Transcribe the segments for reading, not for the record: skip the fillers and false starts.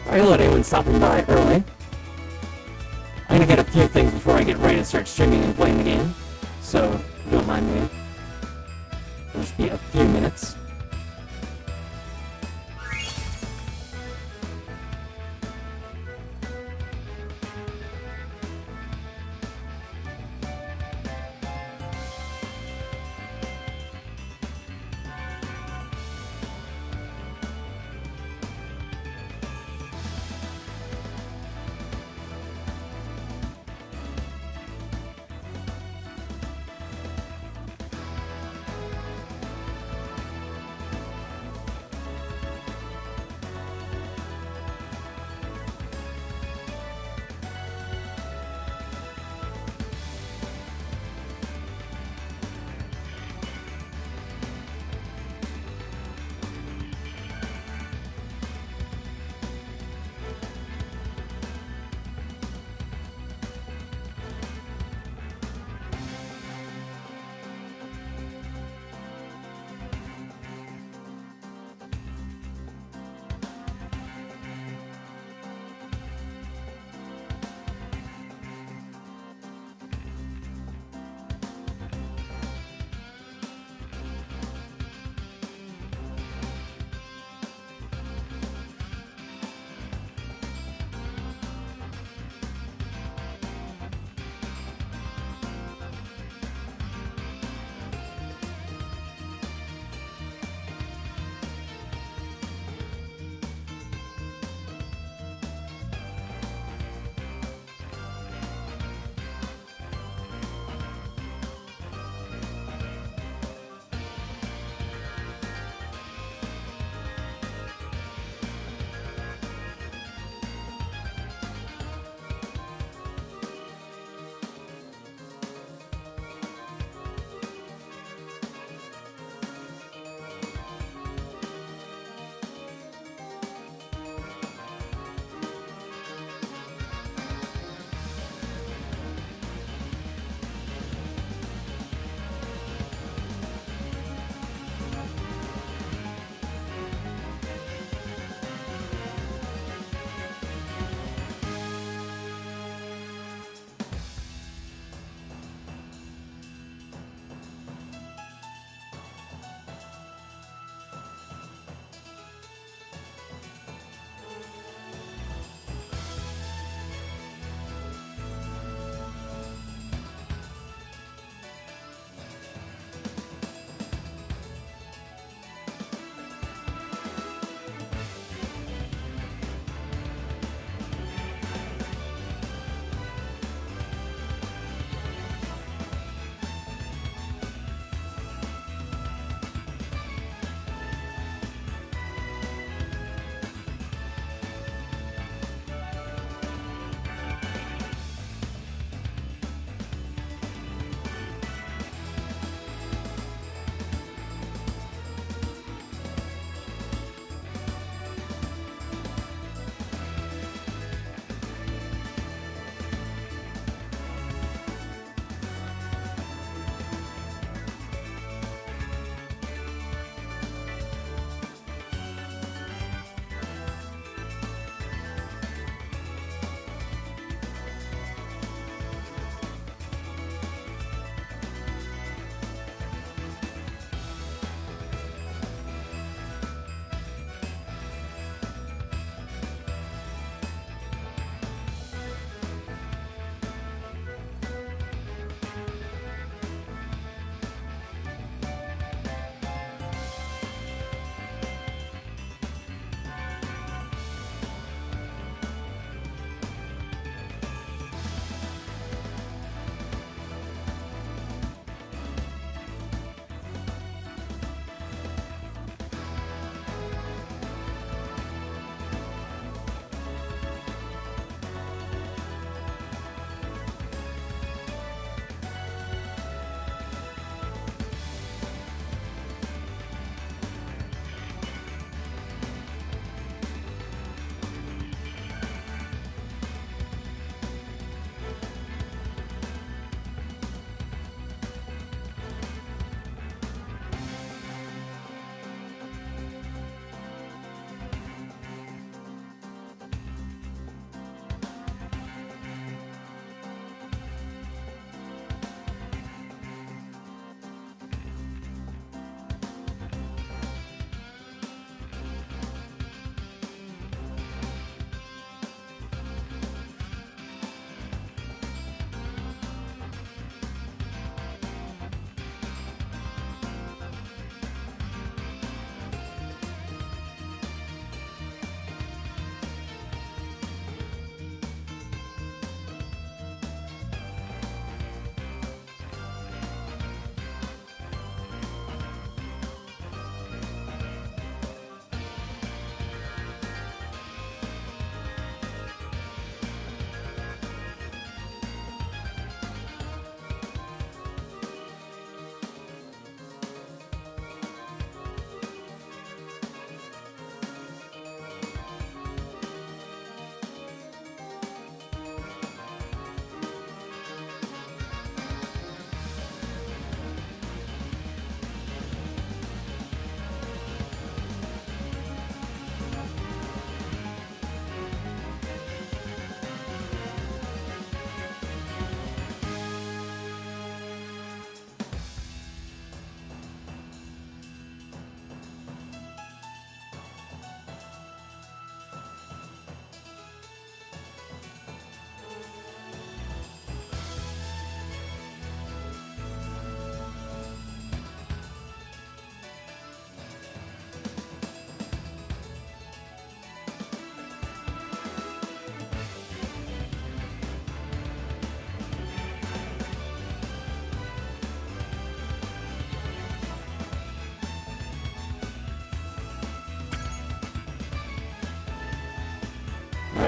Alright, hello to anyone stopping by early. I'm gonna get a few things before I get ready to start streaming and playing the game, so don't mind me. It'll just be a few minutes.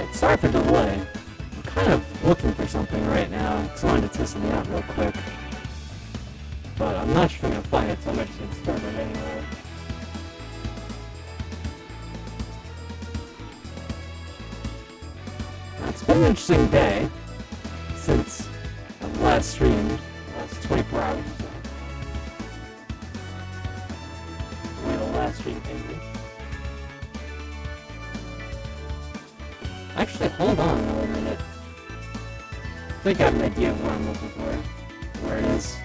Alright, sorry for the delay. I'm kind of looking for something right now, because I wanted to test something out real quick. But I'm not sure I'm going to find it, so I'm going to get started anyway. Now, it's been an interesting day since the last stream, last 24 hours or so. Where the last stream ended. Actually, hold on a minute. I think I have an idea of what I'm looking for. Where it is.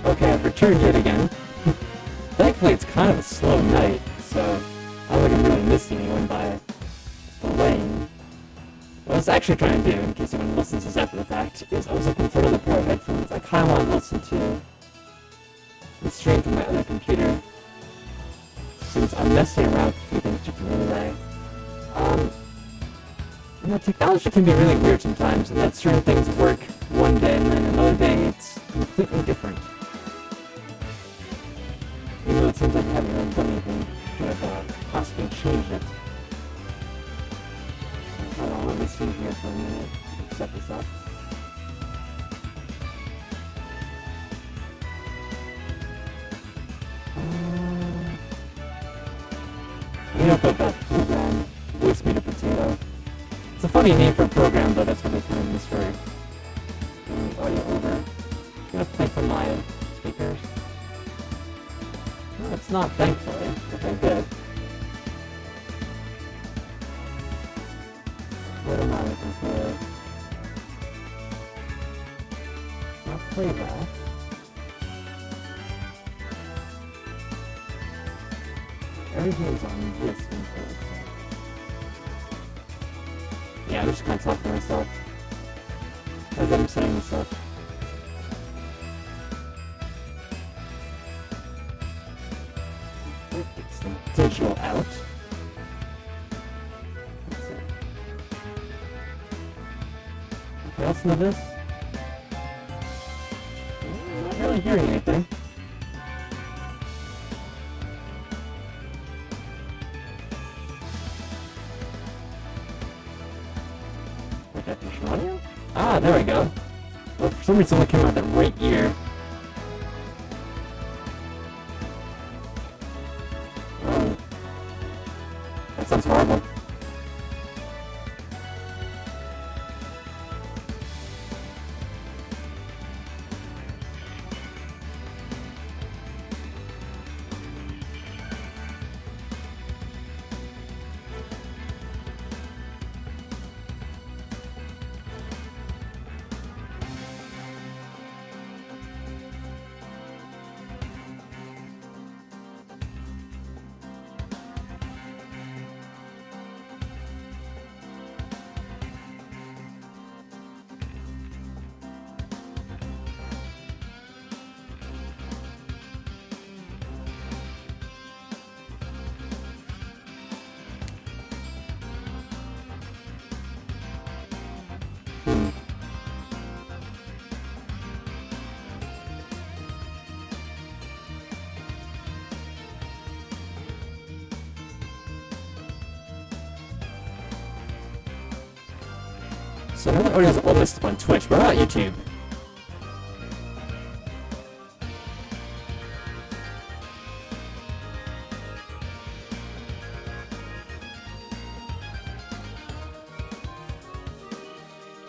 Okay, I've returned yet again. Thankfully, it's kind of a slow night, so I wouldn't really miss anyone by delaying. What I was actually trying to do, in case anyone listens to this after the fact, is I was looking for another pair of headphones. I kind of want to listen to the stream from my other computer, since I'm messing around with a few things differently today. You know, technology can be really weird sometimes, and that certain things work one day, and then another day it's completely different. Even though it seems like I haven't really done anything to have possibly changed it. So, hold on, let me see here for a minute. Set this up. You know about that program, Voice Meter Potato. It's a funny name for a program, but that's what they kind of use for doing audio over. I'm gonna play from my speakers. No, it's not, thankfully. Okay, good. What am I looking for? Not playback. Everything's on this info. Yeah, I'm just kind of talking to myself as I'm setting this up. It's the digital out. Let's see. Anything else into this? I'm not really hearing anything. Definition audio? Ah, there we go. But for some reason, it only came out that right year. That sounds horrible. So now the audio's all listed on Twitch, but what about YouTube?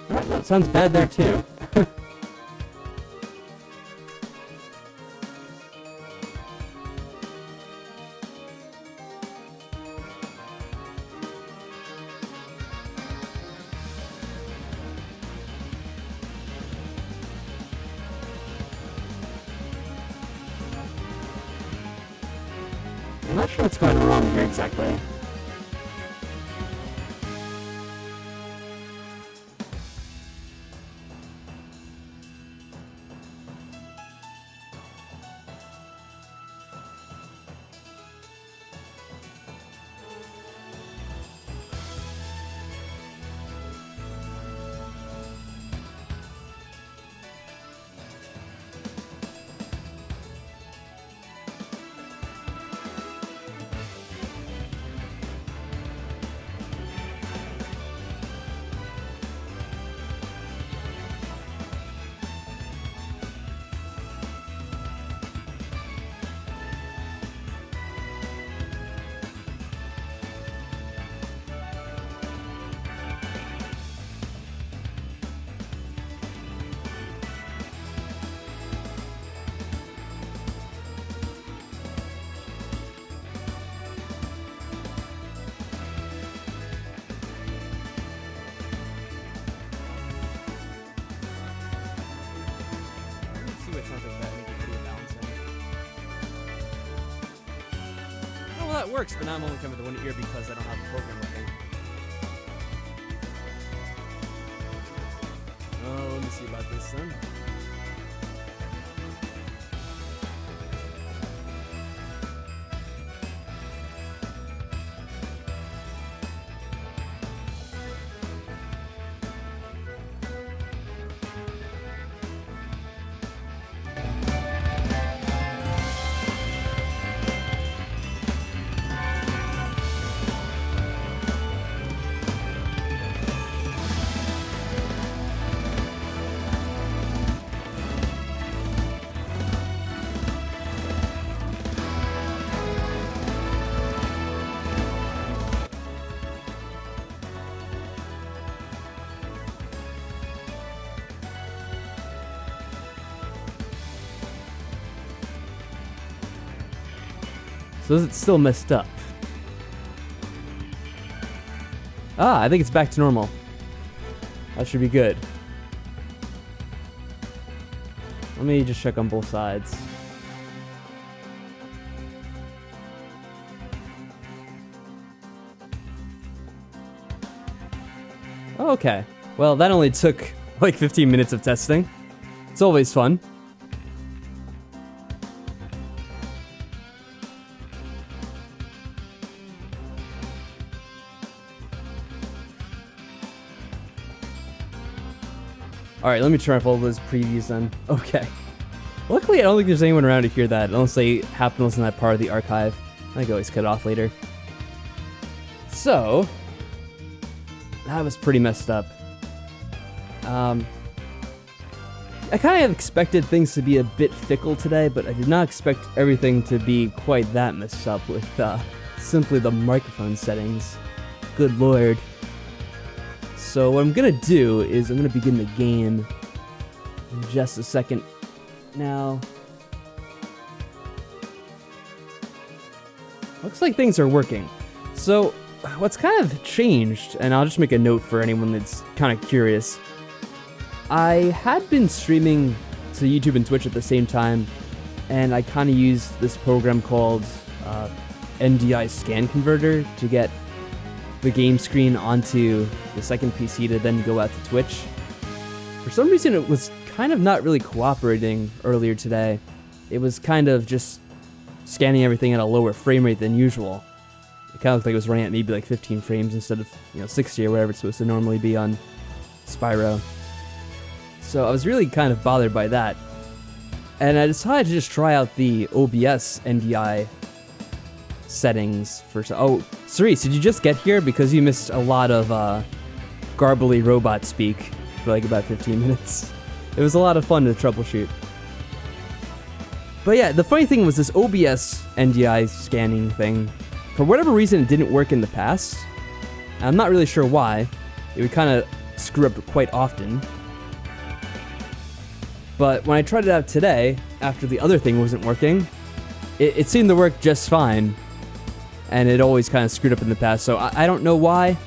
Alright, that sounds bad there too. I'm not sure what's going wrong here exactly. That works, but now I'm only coming with one ear because I don't have the program working. Oh, let me see about this then. So is it still messed up? Ah, I think it's back to normal. That should be good. Let me just check on both sides. Oh, okay. Well, that only took like 15 minutes of testing. It's always fun. Alright, let me turn off all those previews then. Okay. Luckily, I don't think there's anyone around to hear that, unless they happen to listen to that part of the archive. I can always cut it off later. So, that was pretty messed up. I kind of expected things to be a bit fickle today, but I did not expect everything to be quite that messed up with simply the microphone settings. Good lord. So what I'm gonna do is I'm gonna begin the game in just a second now. Looks like things are working. So what's kind of changed, and I'll just make a note for anyone that's kind of curious. I had been streaming to YouTube and Twitch at the same time, and I kind of used this program called NDI Scan Converter to get the game screen onto the second PC to then go out to Twitch. For some reason, it was kind of not really cooperating earlier today. It was kind of just scanning everything at a lower frame rate than usual. It kind of looked like it was running at maybe like 15 frames instead of 60 or whatever it's supposed to normally be on Spyro. So I was really kind of bothered by that. And I decided to just try out the OBS NDI settings for... Oh, Cerise, did you just get here? Because you missed a lot of garbly robot speak for like about 15 minutes. It was a lot of fun to troubleshoot. But yeah, the funny thing was this OBS NDI scanning thing. For whatever reason, it didn't work in the past. And I'm not really sure why. It would kind of screw up quite often. But when I tried it out today, after the other thing wasn't working, it seemed to work just fine. And it always kind of screwed up in the past, so I don't know why.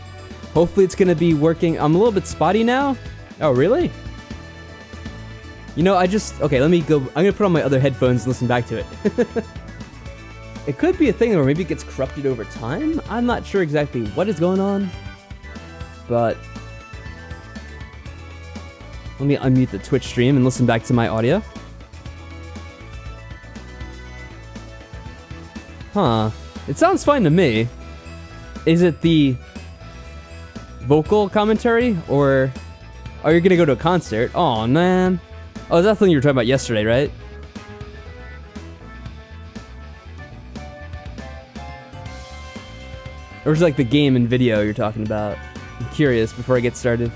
Hopefully it's going to be working. I'm a little bit spotty now. Oh, really? Okay, let me go. I'm going to put on my other headphones and listen back to it. It could be a thing where maybe it gets corrupted over time. I'm not sure exactly what is going on. But let me unmute the Twitch stream and listen back to my audio. Huh. It sounds fine to me. Is it the vocal commentary, or are you gonna go to a concert? Oh man. Oh, that's the thing you were talking about yesterday, right? Or is it like the game and video you're talking about? I'm curious before I get started.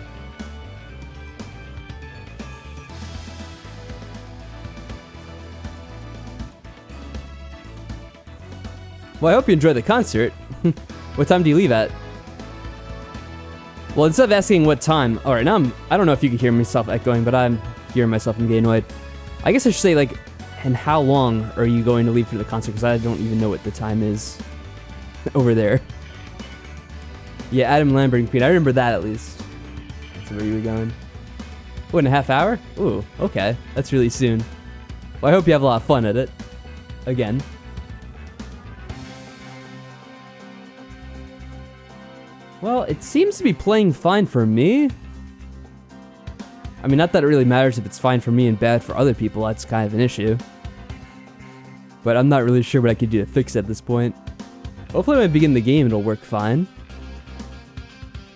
Well, I hope you enjoy the concert. What time do you leave at? Well, instead of asking what time... Alright, now I don't know if you can hear myself echoing, but I'm hearing myself and getting annoyed. I guess I should say, like, and how long are you going to leave for the concert? Because I don't even know what the time is over there. Yeah, Adam Lambert Queen. I remember that at least. That's where you were going. Oh, in a half hour? Ooh, okay. That's really soon. Well, I hope you have a lot of fun at it. Again. Well, it seems to be playing fine for me. I mean, not that it really matters if it's fine for me and bad for other people. That's kind of an issue. But I'm not really sure what I could do to fix it at this point. Hopefully when I begin the game, it'll work fine.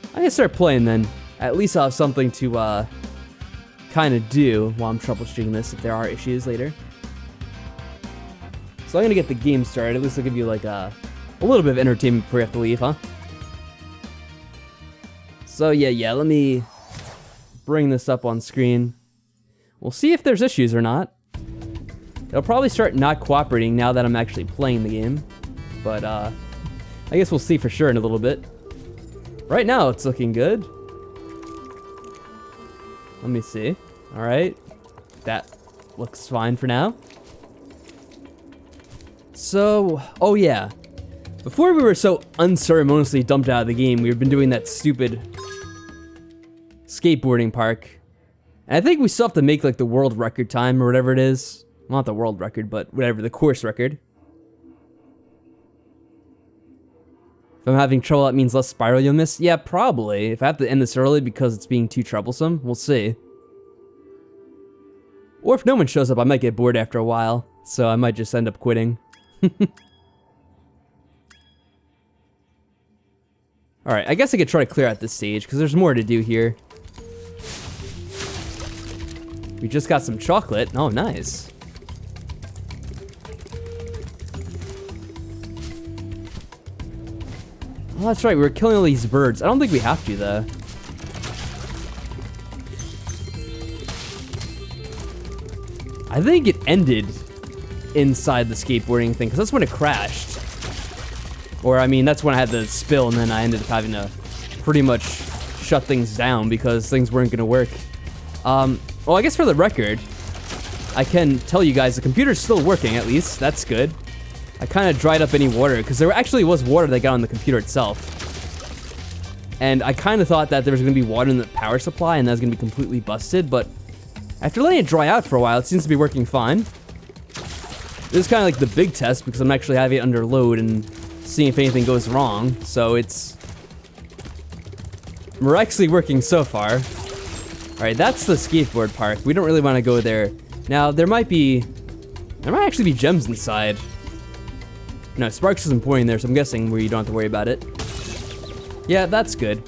I'm gonna start playing then. At least I'll have something to kind of do while I'm troubleshooting this if there are issues later. So I'm gonna get the game started. At least I'll give you like a little bit of entertainment before you have to leave, huh? So yeah, let me bring this up on screen. We'll see if there's issues or not. It'll probably start not cooperating now that I'm actually playing the game. But I guess we'll see for sure in a little bit. Right now it's looking good. Let me see. Alright. That looks fine for now. So, oh yeah. Before we were so unceremoniously dumped out of the game, we've been doing that stupid skateboarding park. And I think we still have to make like the world record time or whatever it is. Well, not the world record, but whatever, the course record. If I'm having trouble, that means less Spyro you'll miss? Yeah, probably. If I have to end this early because it's being too troublesome, we'll see. Or if no one shows up, I might get bored after a while. So I might just end up quitting. Alright, I guess I could try to clear out this stage, because there's more to do here. We just got some chocolate. Oh, nice. Oh, that's right, we were killing all these birds. I don't think we have to, though. I think it ended inside the skateboarding thing, because that's when it crashed. Or, I mean, that's when I had the spill, and then I ended up having to pretty much shut things down because things weren't going to work. Well, I guess for the record, I can tell you guys the computer's still working, at least. That's good. I kind of dried up any water, because there actually was water that got on the computer itself. And I kind of thought that there was going to be water in the power supply, and that was going to be completely busted, but after letting it dry out for a while, it seems to be working fine. This is kind of like the big test, because I'm actually having it under load and seeing if anything goes wrong, so it's miraculously working so far. Alright, that's the skateboard park. We don't really want to go there. Now, there might actually be gems inside. No, Sparks isn't pointing there, so I'm guessing where you don't have to worry about it. Yeah, that's good.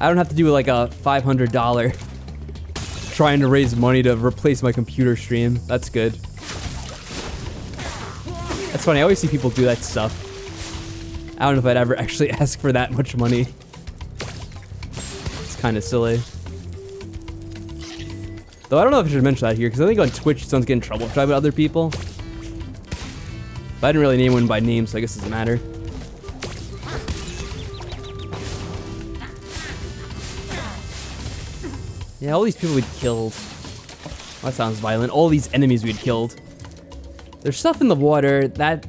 I don't have to do like a $500 trying to raise money to replace my computer stream. That's good. That's funny, I always see people do that stuff. I don't know if I'd ever actually ask for that much money. It's kind of silly. Though I don't know if I should mention that here, because I think on Twitch someone's getting in trouble if I with other people. But I didn't really name one by name, so I guess it doesn't matter. Yeah, all these people we'd killed. That sounds violent. All these enemies we'd killed. There's stuff in the water. That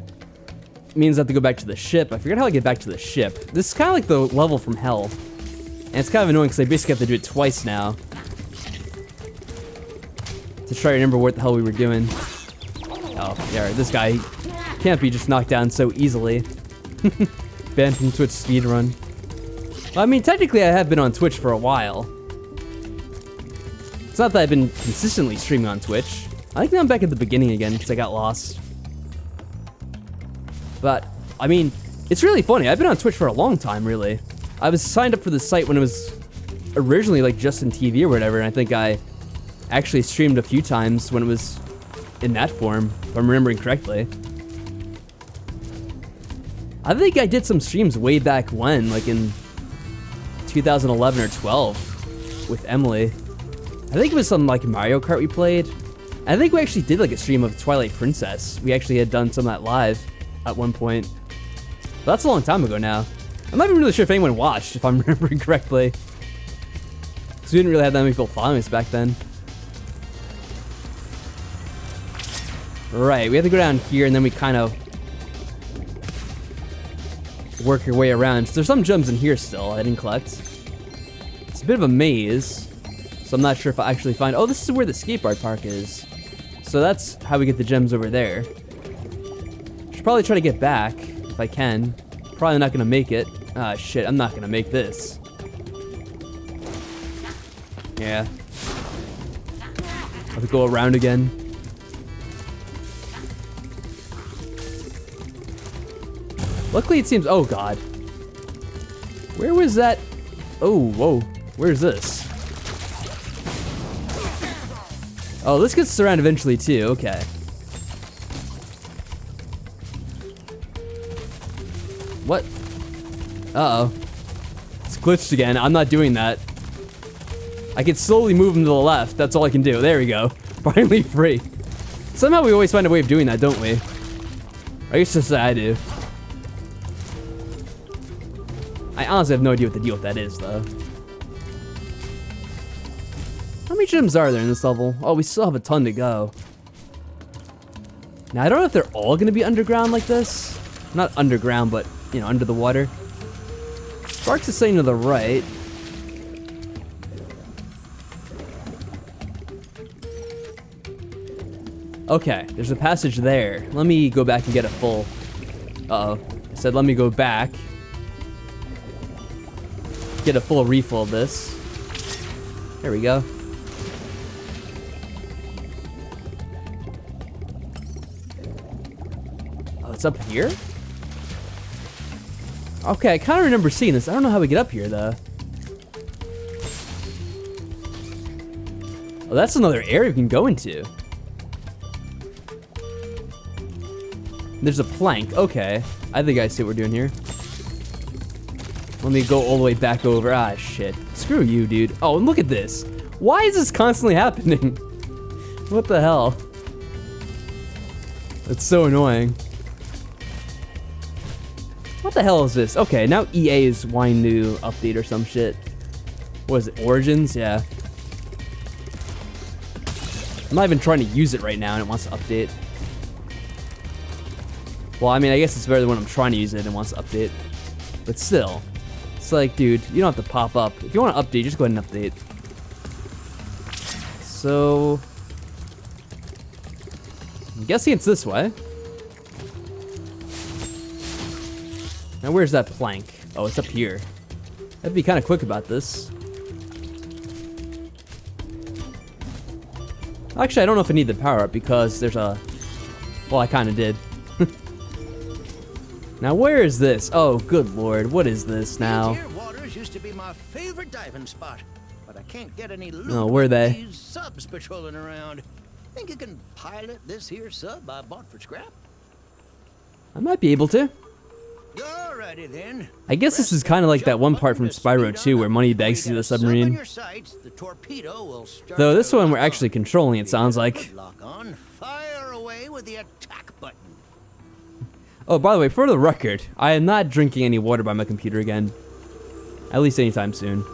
means I have to go back to the ship. I forget how I get back to the ship. This is kind of like the level from hell. And it's kind of annoying because I basically have to do it twice now. To try to remember what the hell we were doing. Oh, yeah, this guy can't be just knocked down so easily. Banned from Twitch speedrun. Well, I mean, technically I have been on Twitch for a while. It's not that I've been consistently streaming on Twitch. I think now I'm back at the beginning again because I got lost. But, I mean, it's really funny. I've been on Twitch for a long time, really. I was signed up for the site when it was originally like Justin TV or whatever, and I think I actually streamed a few times when it was in that form, if I'm remembering correctly. I think I did some streams way back when, like in 2011 or 12 with Emily. I think it was some like Mario Kart we played. I think we actually did like a stream of Twilight Princess. We actually had done some of that live at one point. But that's a long time ago now. I'm not even really sure if anyone watched, if I'm remembering correctly. Because we didn't really have that many people following us back then. Right, we have to go down here and then we kind of work your way around. So there's some gems in here still I didn't collect. It's a bit of a maze. So I'm not sure if I actually find... Oh, this is where the skateboard park is. So that's how we get the gems over there. Should probably try to get back, if I can. Probably not gonna make it. Ah, shit, I'm not gonna make this. Yeah. Have to go around again. Luckily it seems... Oh, God. Where was that? Oh, whoa. Where's this? Oh, this gets around eventually too, okay. What? Uh-oh. It's glitched again. I'm not doing that. I can slowly move him to the left. That's all I can do. There we go. Finally free. Somehow we always find a way of doing that, don't we? I guess just that I do. I honestly have no idea what the deal with that is, though. How many gems are there in this level? Oh, we still have a ton to go. Now, I don't know if they're all going to be underground like this. Not underground, but, you know, under the water. Sparks is saying to the right. Okay, there's a passage there. Let me go back and get a full... Uh-oh. I said let me go back. Get a full refill of this. There we go. Oh, it's up here? Okay, I kind of remember seeing this. I don't know how we get up here, though. Oh, that's another area we can go into. There's a plank. Okay. I think I see what we're doing here. Let me go all the way back over. Ah, shit. Screw you, dude. Oh, and look at this. Why is this constantly happening? What the hell? It's so annoying. What the hell is this? Okay, now EA is wanting to update or some shit. What is it, Origins? Yeah. I'm not even trying to use it right now and it wants to update. Well, I mean, I guess it's better than when I'm trying to use it and it wants to update. But still. It's like, dude, you don't have to pop up. If you want to update, just go ahead and update. So... I'm guessing it's this way. Now where's that plank? Oh, it's up here. I'd be kind of quick about this. Actually, I don't know if I need the power up because there's a... Well, I kind of did. Now where is this? Oh, good lord, what is this now? These here waters used to be my favorite diving spot, but I can't get any loot. Oh, where are they? These subs patrolling around. Think you can pilot this here sub I bought for scrap? I might be able to. Alrighty then. I guess this is kind of like that one part from Spyro 2 where Moneybags sees the submarine. Though this one we're actually controlling, it sounds like. Lock on. Fire away with the attack button. Oh, by the way, for the record, I am not drinking any water by my computer again. At least anytime soon.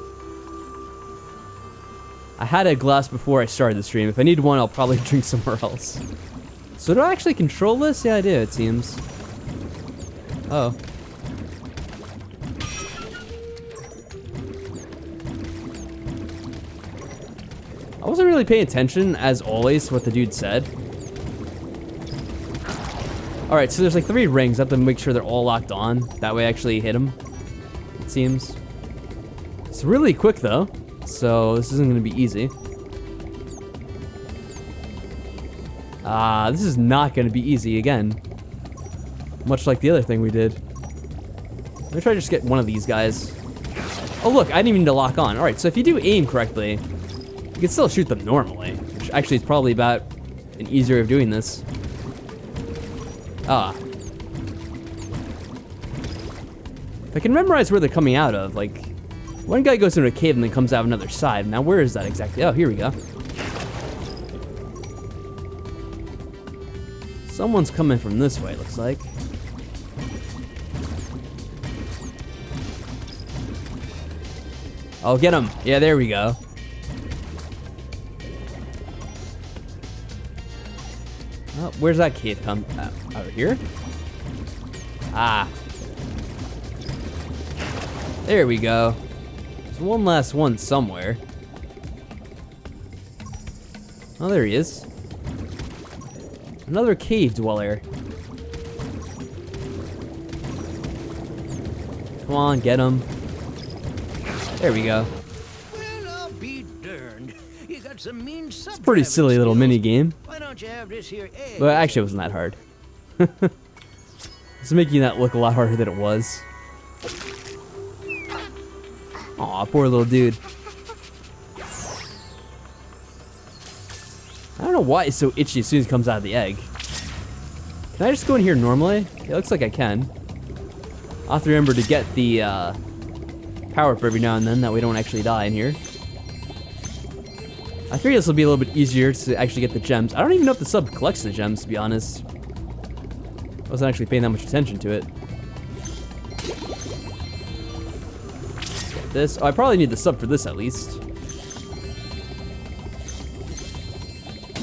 I had a glass before I started the stream. If I need one, I'll probably drink somewhere else. So do I actually control this? Yeah, I do, it seems. Oh. I wasn't really paying attention, as always, to what the dude said. Alright, so there's like 3 rings. I have to make sure they're all locked on. That way I actually hit them, it seems. It's really quick, though. So this isn't going to be easy. This is not going to be easy again. Much like the other thing we did. Let me try to just get one of these guys. Oh look, I didn't even need to lock on. Alright, so if you do aim correctly, you can still shoot them normally. Which actually is probably about an easier way of doing this. If I can memorize where they're coming out of, like... One guy goes into a cave and then comes out of another side. Now where is that exactly? Oh, here we go. Someone's coming from this way, looks like. Oh, get him. Yeah, there we go. Oh, where's that cave come? Over here? Ah. There we go. There's one last one somewhere. Oh, there he is. Another cave dweller. Come on, get him. There we go. Well, I'll be darned. You got some mean sub. It's a pretty silly little mini game. Why don't you have this here egg? But actually, it wasn't that hard. It's making that look a lot harder than it was. Aw, poor little dude. I don't know why it's so itchy as soon as it comes out of the egg. Can I just go in here normally? It looks like I can. I'll have to remember to get the power up every now and then, that we don't actually die in here. I figure this will be a little bit easier to actually get the gems. I don't even know if the sub collects the gems, to be honest. I wasn't actually paying that much attention to it. Get this. Oh, I probably need the sub for this at least.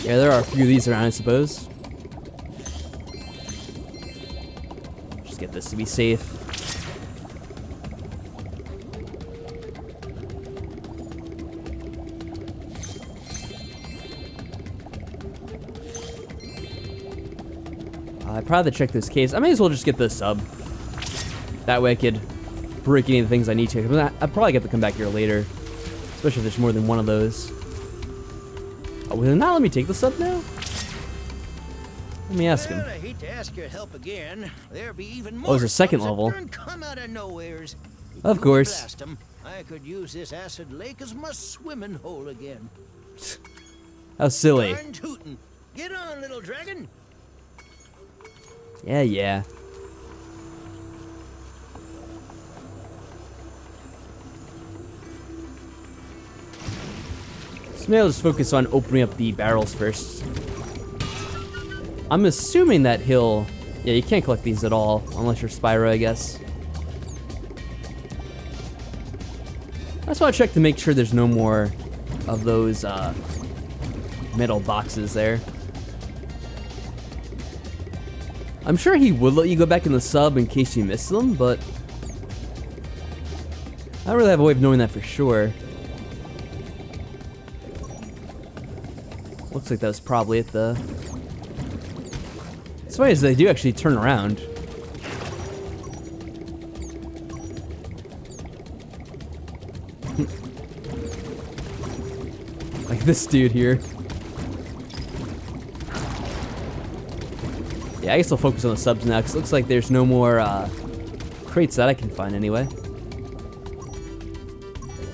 Yeah, there are a few of these around, I suppose. Just get this to be safe. I probably have to check this case. I may as well just get the sub. That way I could break any of the things I need to. I'll probably get to come back here later. Especially if there's more than one of those. Oh, will it not let me take the sub now? Let me ask him. Well, I hate to ask your help again. There be even more. Oh, there's a second subs that level. come out of nowheres. If Of you course. blast 'em, I could use this acid lake as my swimming hole again. How silly. Darn tootin'. Get on, little dragon. Yeah, yeah. So maybe I'll just focus on opening up the barrels first. I'm assuming that he'll... Yeah, you can't collect these at all, unless you're Spyro, I guess. I just want to check to make sure there's no more of those metal boxes there. I'm sure he would let you go back in the sub in case you missed them, but I don't really have a way of knowing that for sure. Looks like that was probably at the... What's funny is they do actually turn around. Like this dude here. Yeah, I guess I'll focus on the subs now, because it looks like there's no more crates that I can find anyway.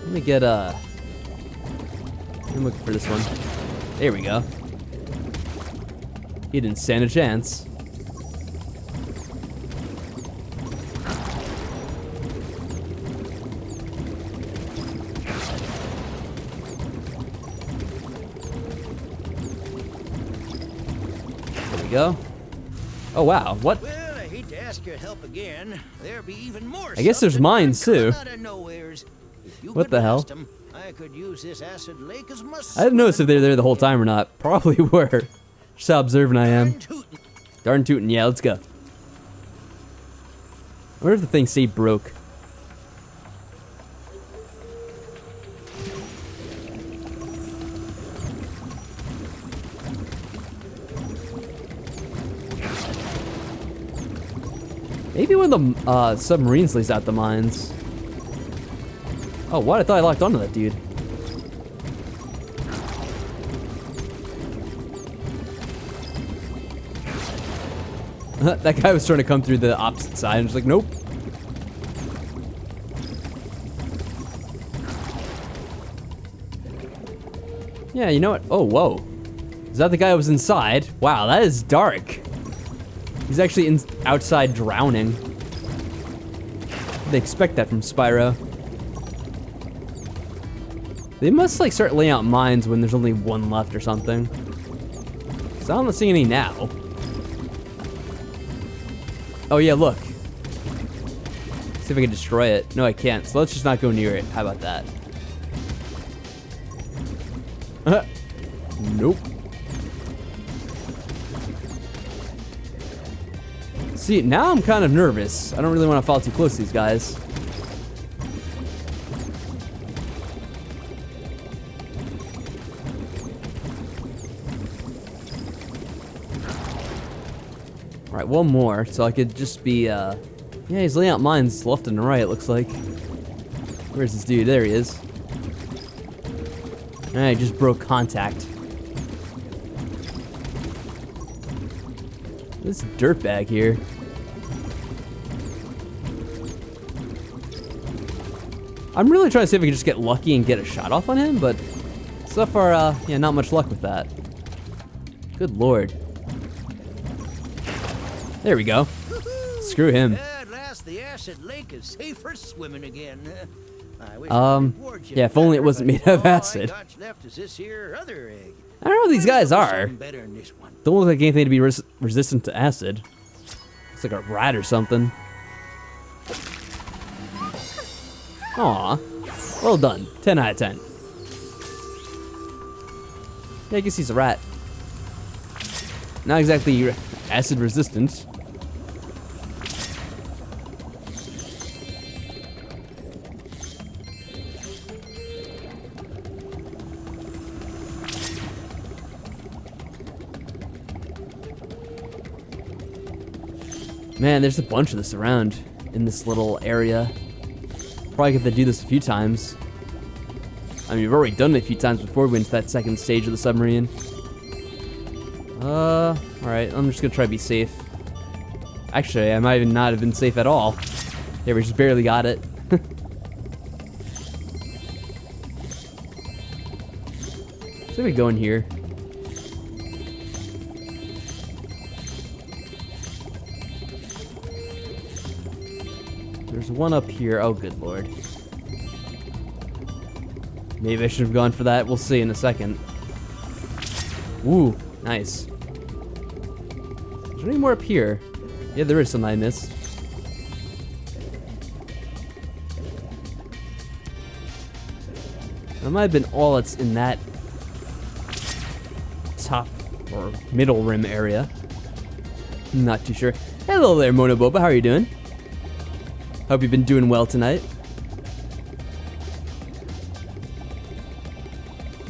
Let me get I'm looking for this one. There we go. He didn't stand a chance. There we go. Oh wow, what? Well, I hate to ask your help again. There'll be even more. I guess there's mines too. What the hell? I could use this acid lake as much. I didn't notice if they were there the whole time or not. Probably were. Just how observant I am. Darn tootin', yeah, let's go. I wonder if the thing stayed broke. Maybe when the submarines lays out the mines. Oh, what? I thought I locked onto that dude. That guy was trying to come through the opposite side and just like, nope. Yeah, you know what? Oh, whoa. Is that the guy who was inside? Wow, that is dark. He's actually outside drowning. They expect that from Spyro. They must like start laying out mines when there's only one left or something. 'Cause I'm not seeing any now. Oh yeah, look. See if I can destroy it. No, I can't. So let's just not go near it. How about that? Nope. See, now I'm kind of nervous. I don't really want to fall too close to these guys. Alright, one more, so I could just be, yeah, he's laying out mines left and right, it looks like. Where's this dude? There he is. Alright, just broke contact. This dirtbag here. I'm really trying to see if I can just get lucky and get a shot off on him, but so far, yeah, not much luck with that. Good lord. There we go. Screw him. At last, the acid lake is safe for swimming again. Yeah, if only it wasn't made of acid. Left is this here other egg. I don't know what these guys are. Better than this one. Don't look like anything to be resistant to acid. It's like a rat or something. Aw. Well done. 10 out of 10. Yeah, I guess he's a rat. Not exactly acid resistant. Man, there's a bunch of this around in this little area. Probably get to do this a few times. I mean, we've already done it a few times before we went to that second stage of the submarine. Alright, I'm just gonna try to be safe. Actually, I might even not have been safe at all. Yeah, we just barely got it. So we go in here. There's one up here. Oh, good lord. Maybe I should have gone for that. We'll see in a second. Ooh, nice. Is there any more up here? Yeah, there is some I missed. That might have been all that's in that top or middle rim area. I'm not too sure. Hello there, Monoboba. How are you doing? Hope you've been doing well tonight.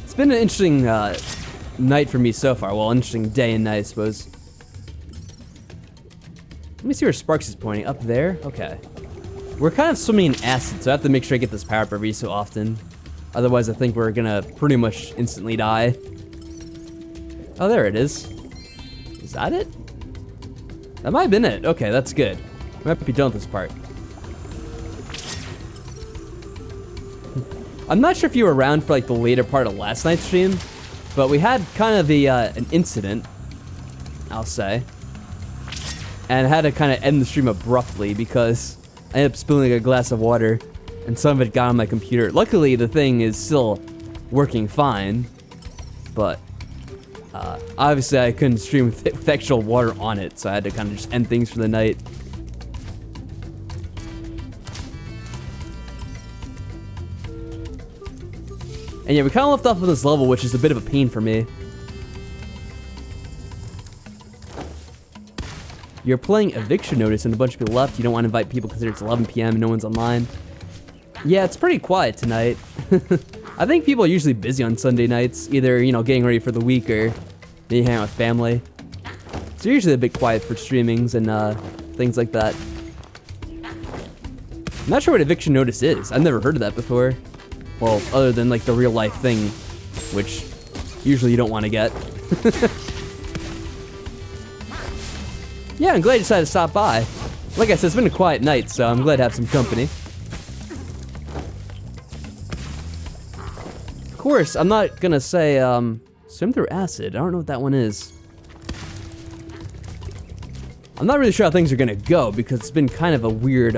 It's been an interesting night for me so far. Well, interesting day and night, I suppose. Let me see where Sparks is pointing. Up there? Okay. We're kind of swimming in acid, so I have to make sure I get this power up every so often. Otherwise, I think we're gonna pretty much instantly die. Oh, there it is. Is that it? That might have been it. Okay, that's good. We might be done with this part. I'm not sure if you were around for like the later part of last night's stream, but we had kind of an incident, I'll say. And I had to kind of end the stream abruptly because I ended up spilling a glass of water and some of it got on my computer. Luckily, the thing is still working fine, but obviously I couldn't stream with actual water on it, so I had to kind of just end things for the night. And yeah, we kind of left off on this level, which is a bit of a pain for me. You're playing eviction notice and a bunch of people left. You don't want to invite people because it's 11 p.m. and no one's online. Yeah, it's pretty quiet tonight. I think people are usually busy on Sunday nights, either, you know, getting ready for the week or maybe hanging out with family. So usually a bit quiet for streamings and things like that. I'm not sure what eviction notice is. I've never heard of that before. Well, other than like the real life thing, which usually you don't want to get. Yeah, I'm glad you decided to stop by. Like I said, it's been a quiet night, so I'm glad to have some company. Of course, I'm not gonna say, swim through acid. I don't know what that one is. I'm not really sure how things are gonna go, because it's been kind of a weird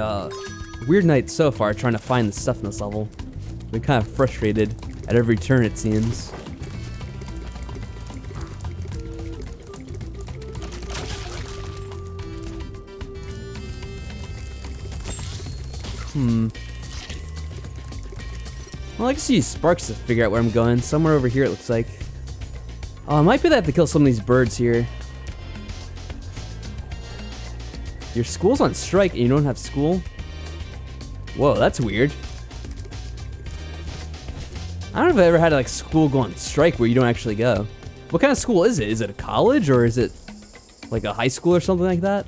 night so far, trying to find the stuff in this level. Been kind of frustrated at every turn, it seems. Well, I can see Sparks to figure out where I'm going. Somewhere over here, it looks like. Oh, it might be that I have to kill some of these birds here. Your school's on strike and you don't have school? Whoa, that's weird. I don't know if I ever had like school go on strike where you don't actually go. What kind of school is it? Is it a college or is it like a high school or something like that?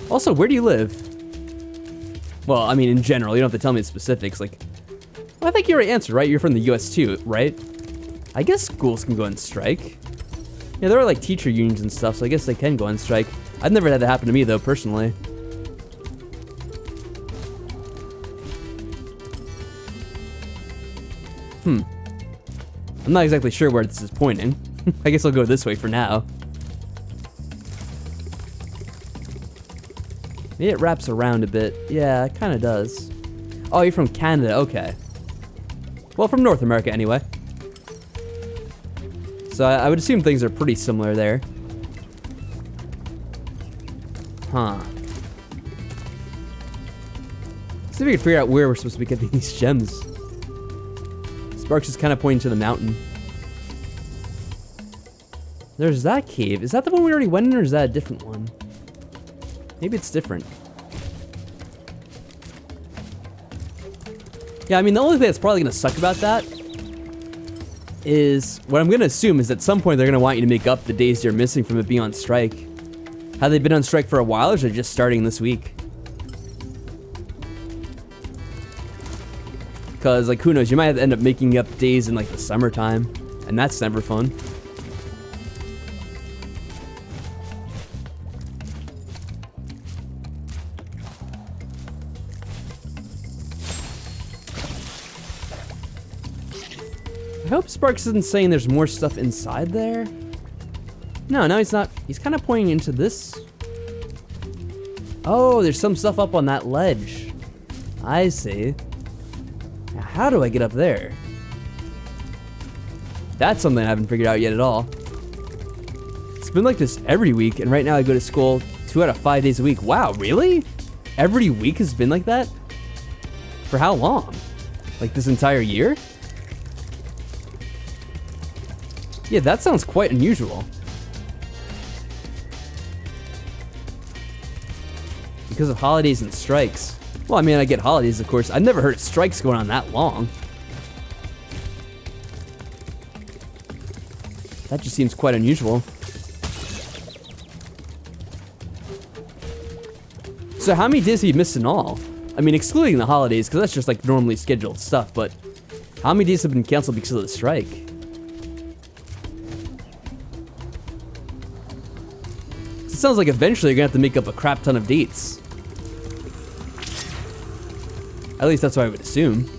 Also, where do you live? Well, I mean, in general, you don't have to tell me the specifics. Like, well, I think you already answered, right? You're from the US too, right? I guess schools can go on strike. Yeah, there are like teacher unions and stuff, so I guess they can go on strike. I've never had that happen to me though, personally. I'm not exactly sure where this is pointing. I guess I'll go this way for now. Maybe it wraps around a bit. Yeah, it kind of does. Oh, you're from Canada, okay. Well, from North America anyway. So I would assume things are pretty similar there. Huh. See if we can figure out where we're supposed to be getting these gems. Sparks is kind of pointing to the mountain. There's that cave. Is that the one we already went in, or is that a different one? Maybe it's different. Yeah, I mean, the only thing that's probably gonna suck about that is, what I'm gonna assume is at some point they're gonna want you to make up the days you're missing from it being on strike. Have they been on strike for a while, or is it just starting this week? Because, like, who knows, you might have to end up making up days in, like, the summertime, and that's never fun. I hope Sparks isn't saying there's more stuff inside there. No, he's not. He's kind of pointing into this. Oh, there's some stuff up on that ledge. I see. Now, how do I get up there? That's something I haven't figured out yet at all. It's been like this every week, and right now I go to school 2 out of 5 days a week. Wow, really? Every week has been like that? For how long? Like this entire year? Yeah, that sounds quite unusual. Because of holidays and strikes. Well, I mean, I get holidays, of course. I've never heard of strikes going on that long. That just seems quite unusual. So how many days have you missed in all? I mean, excluding the holidays, because that's just like normally scheduled stuff, but how many days have been canceled because of the strike? It sounds like eventually you're gonna have to make up a crap ton of dates. At least that's what I would assume.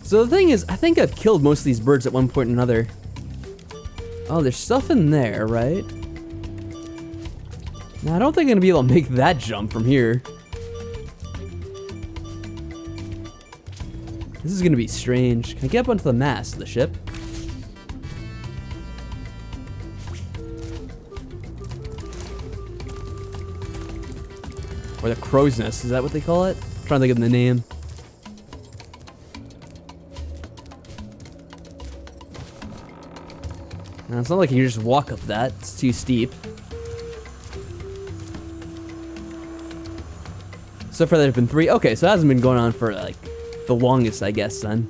So the thing is, I think I've killed most of these birds at one point or another. Oh, there's stuff in there, right? Now, I don't think I'm gonna be able to make that jump from here. This is gonna be strange. Can I get up onto the mast of the ship? Or the crow's nest, is that what they call it? I'm trying to think of the name. Now, it's not like you can just walk up that, it's too steep. So far there's been 3. Okay, so that hasn't been going on for like the longest, I guess, then.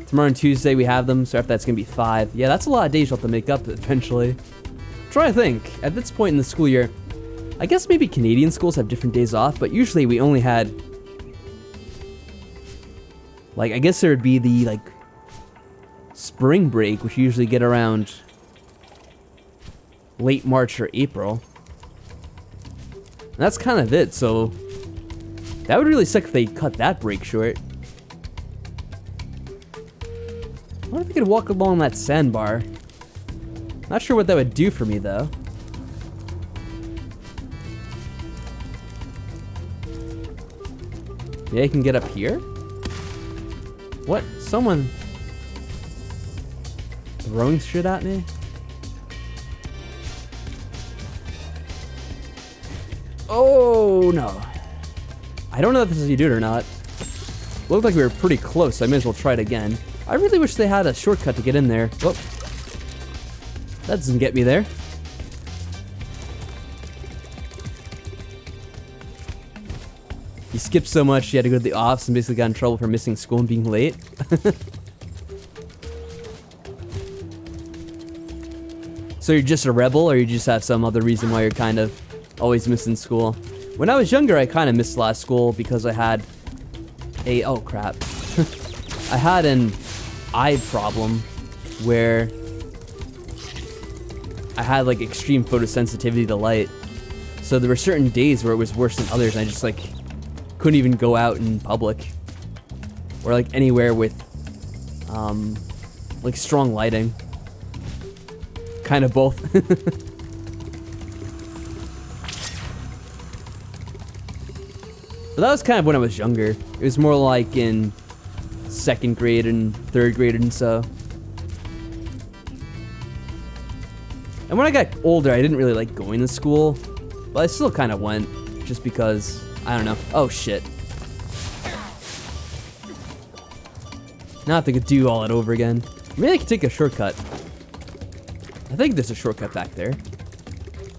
Tomorrow and Tuesday we have them, so after that's gonna be 5. Yeah, that's a lot of days you'll have to make up eventually. I'm trying to think, at this point in the school year, I guess maybe Canadian schools have different days off, but usually we only had, like, I guess there would be the, like, spring break, which you usually get around late March or April. And that's kind of it, so that would really suck if they cut that break short. I wonder if I could walk along that sandbar. Not sure what that would do for me, though. Maybe I can get up here? What? Someone throwing shit at me? Oh, no. I don't know if this is how you do it or not. Looked like we were pretty close, so I may as well try it again. I really wish they had a shortcut to get in there. Whoop. That doesn't get me there. You skipped so much, you had to go to the office and basically got in trouble for missing school and being late. So you're just a rebel, or you just have some other reason why you're kind of always missing school? When I was younger, I kind of missed last school because I had a... oh, crap. I had an eye problem where I had, like, extreme photosensitivity to light. So there were certain days where it was worse than others, and I just, like, couldn't even go out in public. Or, like, anywhere with, like, strong lighting. Kind of both. But that was kind of when I was younger. It was more like in 2nd grade and 3rd grade and so. And when I got older, I didn't really like going to school. But I still kind of went, just because, I don't know. Oh, shit. Now I have to do all that over again. Maybe I could take a shortcut. I think there's a shortcut back there.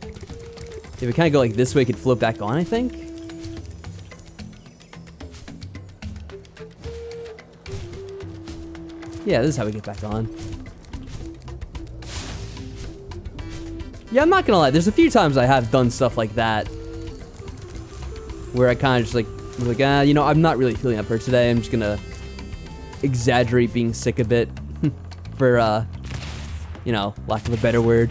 If we kind of go like this way, it could float back on, I think. Yeah, this is how we get back on. Yeah, I'm not gonna lie, there's a few times I have done stuff like that. Where I kind of just like, was like, you know, I'm not really feeling up for today. I'm just gonna exaggerate being sick a bit. For, you know, lack of a better word.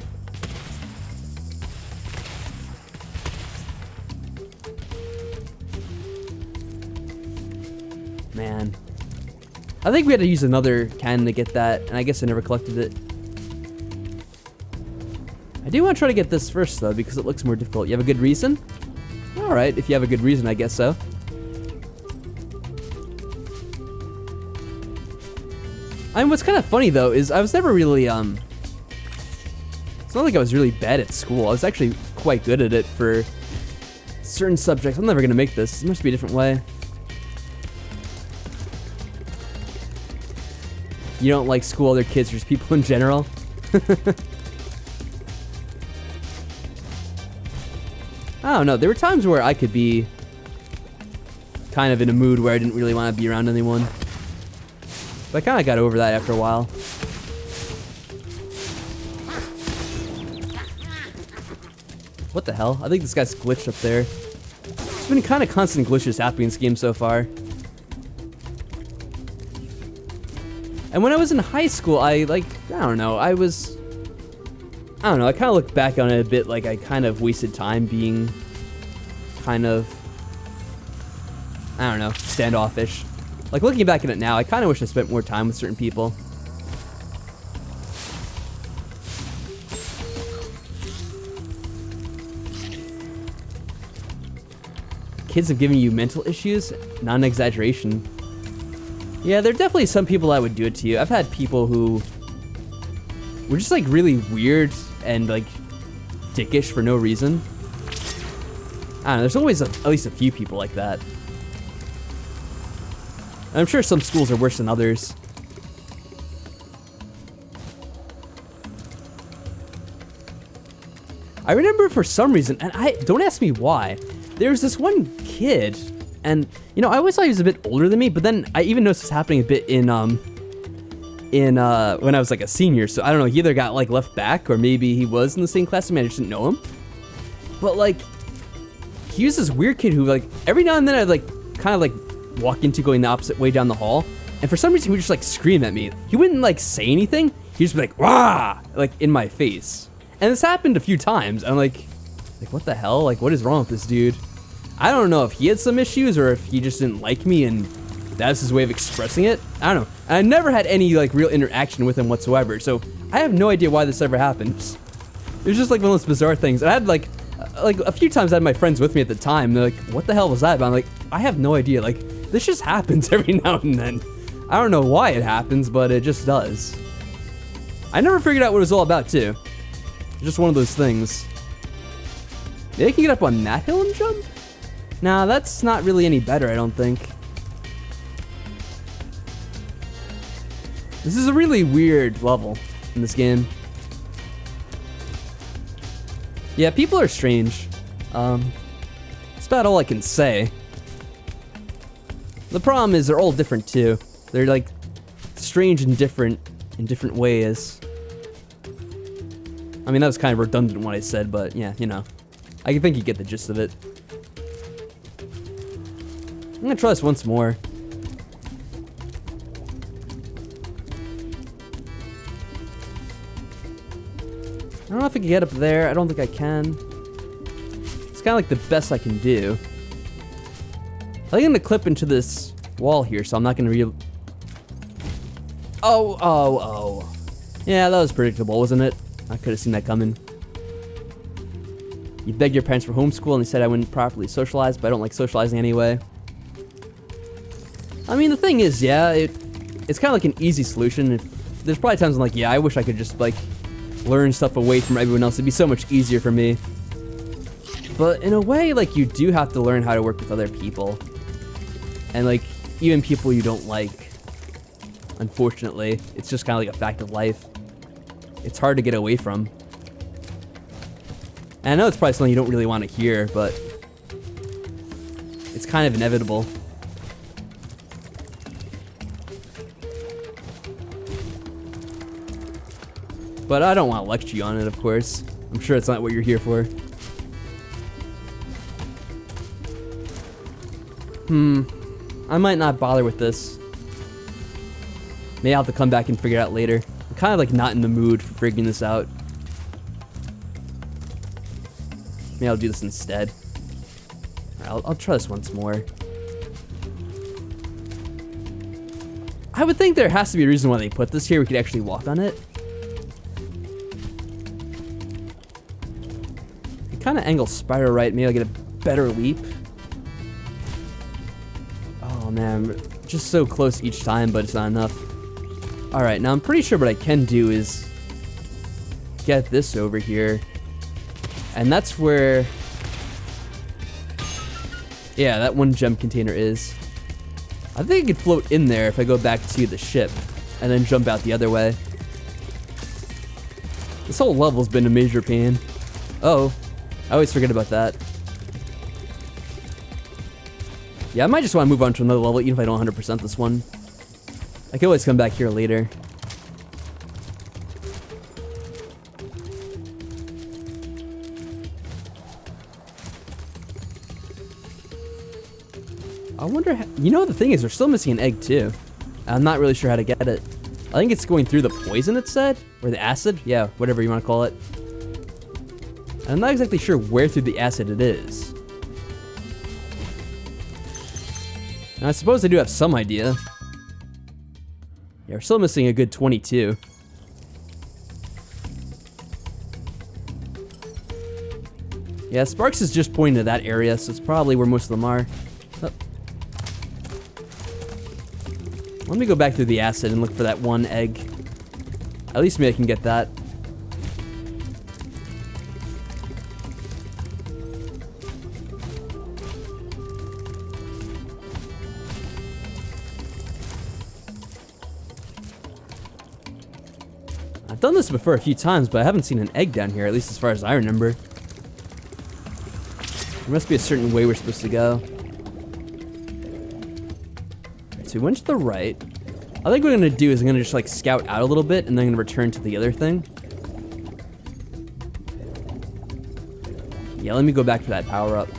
Man. I think we had to use another cannon to get that, and I guess I never collected it. do want to try to get this first, though, because it looks more difficult. You have a good reason? Alright, if you have a good reason, I guess so. I mean, what's kind of funny, though, is I was never really, it's not like I was really bad at school. I was actually quite good at it for certain subjects. I'm never going to make this. There must be a different way. You don't like school, other kids, or just people in general? I don't know. There were times where I could be kind of in a mood where I didn't really want to be around anyone. But I kind of got over that after a while. What the hell? I think this guy's glitched up there. There's been kind of constant glitches happening in this game so far. And when I was in high school, I don't know, I kind of look back on it a bit like I kind of wasted time being kind of, I don't know, standoffish. Like, looking back at it now, I kind of wish I spent more time with certain people. Kids have given you mental issues? Not an exaggeration. Yeah, there are definitely some people that would do it to you. I've had people who were just, like, really weird and, like, dickish for no reason. I don't know, there's always at least a few people like that. And I'm sure some schools are worse than others. I remember for some reason, and don't ask me why, there was this one kid, and, you know, I always thought he was a bit older than me, but then I even noticed this happening a bit in when I was like a senior, so I don't know, he either got like left back or maybe he was in the same class as me, I just didn't know him. But like, he was this weird kid who, like, every now and then I'd like kind of like walk into going the opposite way down the hall, and for some reason he would just like scream at me. He wouldn't like say anything, he'd just be like, "Wah!" like in my face. And this happened a few times. I'm like, what the hell? Like, what is wrong with this dude? I don't know if he had some issues or if he just didn't like me and that's his way of expressing it. I don't know. And I never had any like real interaction with him whatsoever, so I have no idea why this ever happened. It was just like one of those bizarre things. I had like a few times I had my friends with me at the time. And they're like, "What the hell was that about?" I'm like, I have no idea. Like, this just happens every now and then. I don't know why it happens, but it just does. I never figured out what it was all about too. Just one of those things. Maybe I can get up on that hill and jump? Nah, that's not really any better, I don't think. This is a really weird level in this game. Yeah, people are strange. That's about all I can say. The problem is they're all different too. They're like strange and different in different ways. I mean, that was kind of redundant what I said, but yeah, you know. I think you get the gist of it. I'm gonna try this once more. I don't know if I can get up there. I don't think I can. It's kind of like the best I can do. I think I'm gonna clip into this wall here, so I'm not gonna Oh. Yeah, that was predictable, wasn't it? I could have seen that coming. You begged your parents for homeschool and they said I wouldn't properly socialize, but I don't like socializing anyway. I mean, the thing is, yeah, it's kind of like an easy solution. There's probably times I'm like, yeah, I wish I could just, like, learn stuff away from everyone else. It'd be so much easier for me. But in a way, like, you do have to learn how to work with other people. And, like, even people you don't like. Unfortunately, it's just kind of like a fact of life. It's hard to get away from. And I know it's probably something you don't really want to hear, but it's kind of inevitable. But I don't want to lecture you on it, of course. I'm sure it's not what you're here for. I might not bother with this. Maybe I'll have to come back and figure it out later. I'm kind of like not in the mood for figuring this out. Maybe I'll do this instead. Alright, I'll try this once more. I would think there has to be a reason why they put this here. We could actually walk on it. kind of angle Spyro right, maybe I'll get a better leap. Oh man, just so close each time, but it's not enough. Alright, now I'm pretty sure what I can do is get this over here. And that's where... yeah, that one gem container is. I think I could float in there if I go back to the ship and then jump out the other way. This whole level's been a major pain. Oh, I always forget about that. Yeah, I might just want to move on to another level even if I don't 100% this one. I can always come back here later. I wonder how, you know, the thing is, we're still missing an egg too. I'm not really sure how to get it. I think it's going through the poison, it said? Or the acid? Yeah, whatever you want to call it. I'm not exactly sure where through the acid it is. Now, I suppose I do have some idea. Yeah, we're still missing a good 22. Yeah, Sparks is just pointing to that area, so it's probably where most of them are. Oh. Let me go back through the acid and look for that one egg. At least maybe I can get that. I've done this before a few times, but I haven't seen an egg down here, at least as far as I remember. There must be a certain way we're supposed to go. So we went to the right. I think what I'm gonna do is I'm gonna just like scout out a little bit and then I'm gonna return to the other thing. Yeah, let me go back for that power up.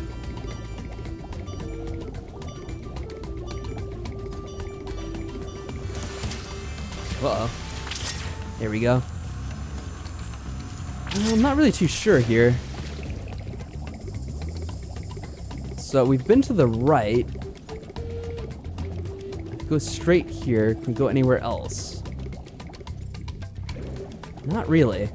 Uh-oh. There we go. I'm not really too sure here. So we've been to the right. Go straight here. Can we go anywhere else? Not really.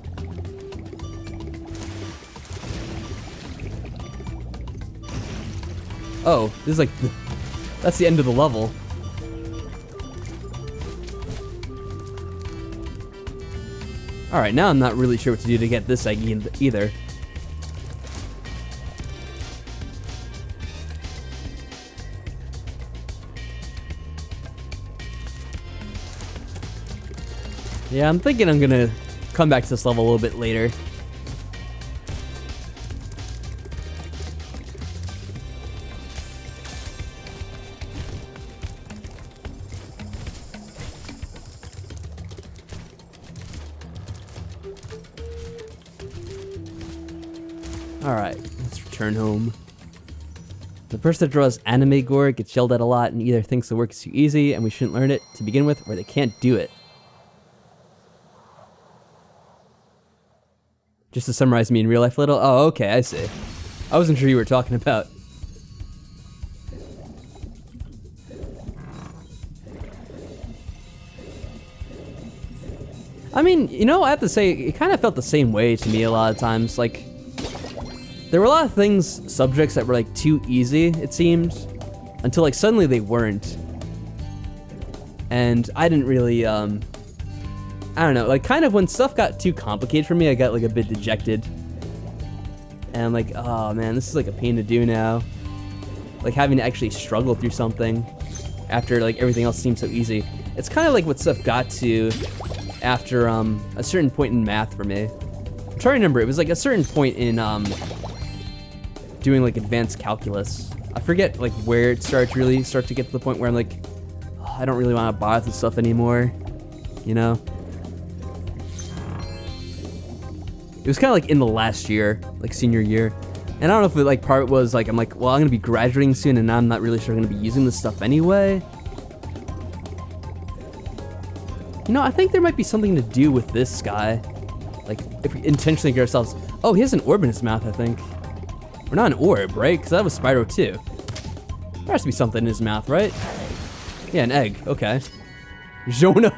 Oh, this is like that's the end of the level. Alright, now I'm not really sure what to do to get this egg either. Yeah, I'm thinking I'm gonna come back to this level a little bit later. Alright, let's return home. The person that draws anime gore gets yelled at a lot and either thinks the work is too easy and we shouldn't learn it to begin with, or they can't do it. Just to summarize me in real life a little? Oh, okay, I see. I wasn't sure you were talking about. I mean, you know, I have to say, it kind of felt the same way to me a lot of times. Like, there were a lot of things, subjects that were like too easy, it seemed, until like suddenly they weren't. And I didn't really, I don't know, like kind of when stuff got too complicated for me, I got like a bit dejected. And I'm like, oh man, this is like a pain to do now. Like having to actually struggle through something after like everything else seemed so easy. It's kind of like what stuff got to after a certain point in math for me. I'm trying to remember, it was like a certain point in doing like advanced calculus. I forget like where it started to really start to get to the point where I'm like, oh, I don't really want to bother with stuff anymore, you know? It was kind of like in the last year, like senior year. And I don't know if it like part was like, I'm like, well, I'm gonna be graduating soon and I'm not really sure I'm gonna be using this stuff anyway. You know, I think there might be something to do with this guy. Like, if we intentionally get ourselves... Oh, he has an orb in his mouth, I think. Or not an orb, right? Because that was Spyro too. There has to be something in his mouth, right? Yeah, an egg. Okay. Jonah.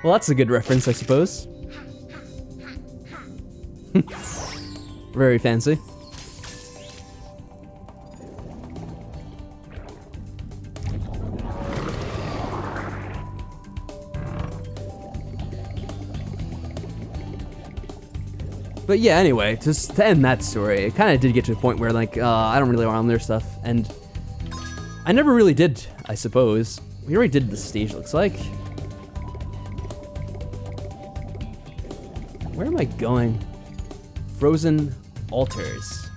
Well, that's a good reference, I suppose. Very fancy. But yeah, anyway, just to end that story, it kind of did get to a point where, like, I don't really want to learn stuff, and I never really did, I suppose. We already did the stage, looks like. Where am I going? Frozen Altars.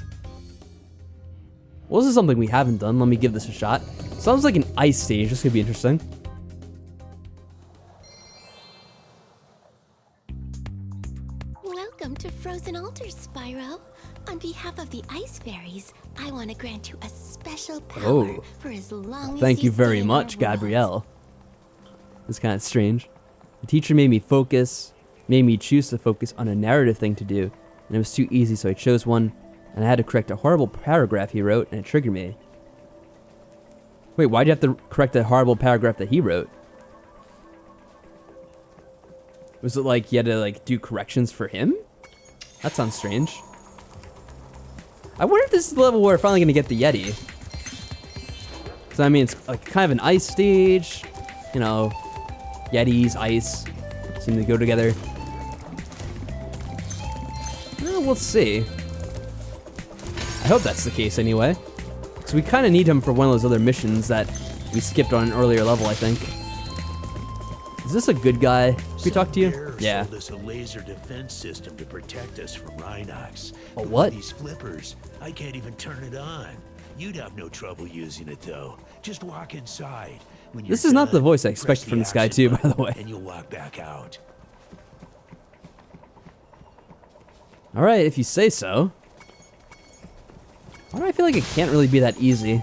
Well, this is something we haven't done. Let me give this a shot. Sounds like an ice stage. This could be interesting. Welcome to Frozen Altars, Spyro. On behalf of the Ice Fairies, I want to grant you a special power Oh. for as long as Thank you stay very in much, our world. Gabrielle. It's kind of strange. The teacher made me choose to focus on a narrative thing to do, and it was too easy, so I chose one, and I had to correct a horrible paragraph he wrote, and it triggered me. Wait, why'd you have to correct a horrible paragraph that he wrote? Was it like you had to like do corrections for him? That sounds strange. I wonder if this is the level where we're finally gonna get the Yeti. So I mean, it's like kind of an ice stage, you know, Yetis, ice, seem to go together. Well, we'll see. I hope that's the case anyway. Because we kind of need him for one of those other missions that we skipped on an earlier level, I think. Is this a good guy? Can we talk to you? Yeah. Sold us a laser defense system to protect us from Rhinox. A But with what? These flippers, I can't even turn it on. You'd have no trouble using it though. Just walk inside. When you're This is not the done, voice I press expected the from this guy action too, by the button, way. And you'll walk back out. All right, if you say so. Why do I feel like it can't really be that easy?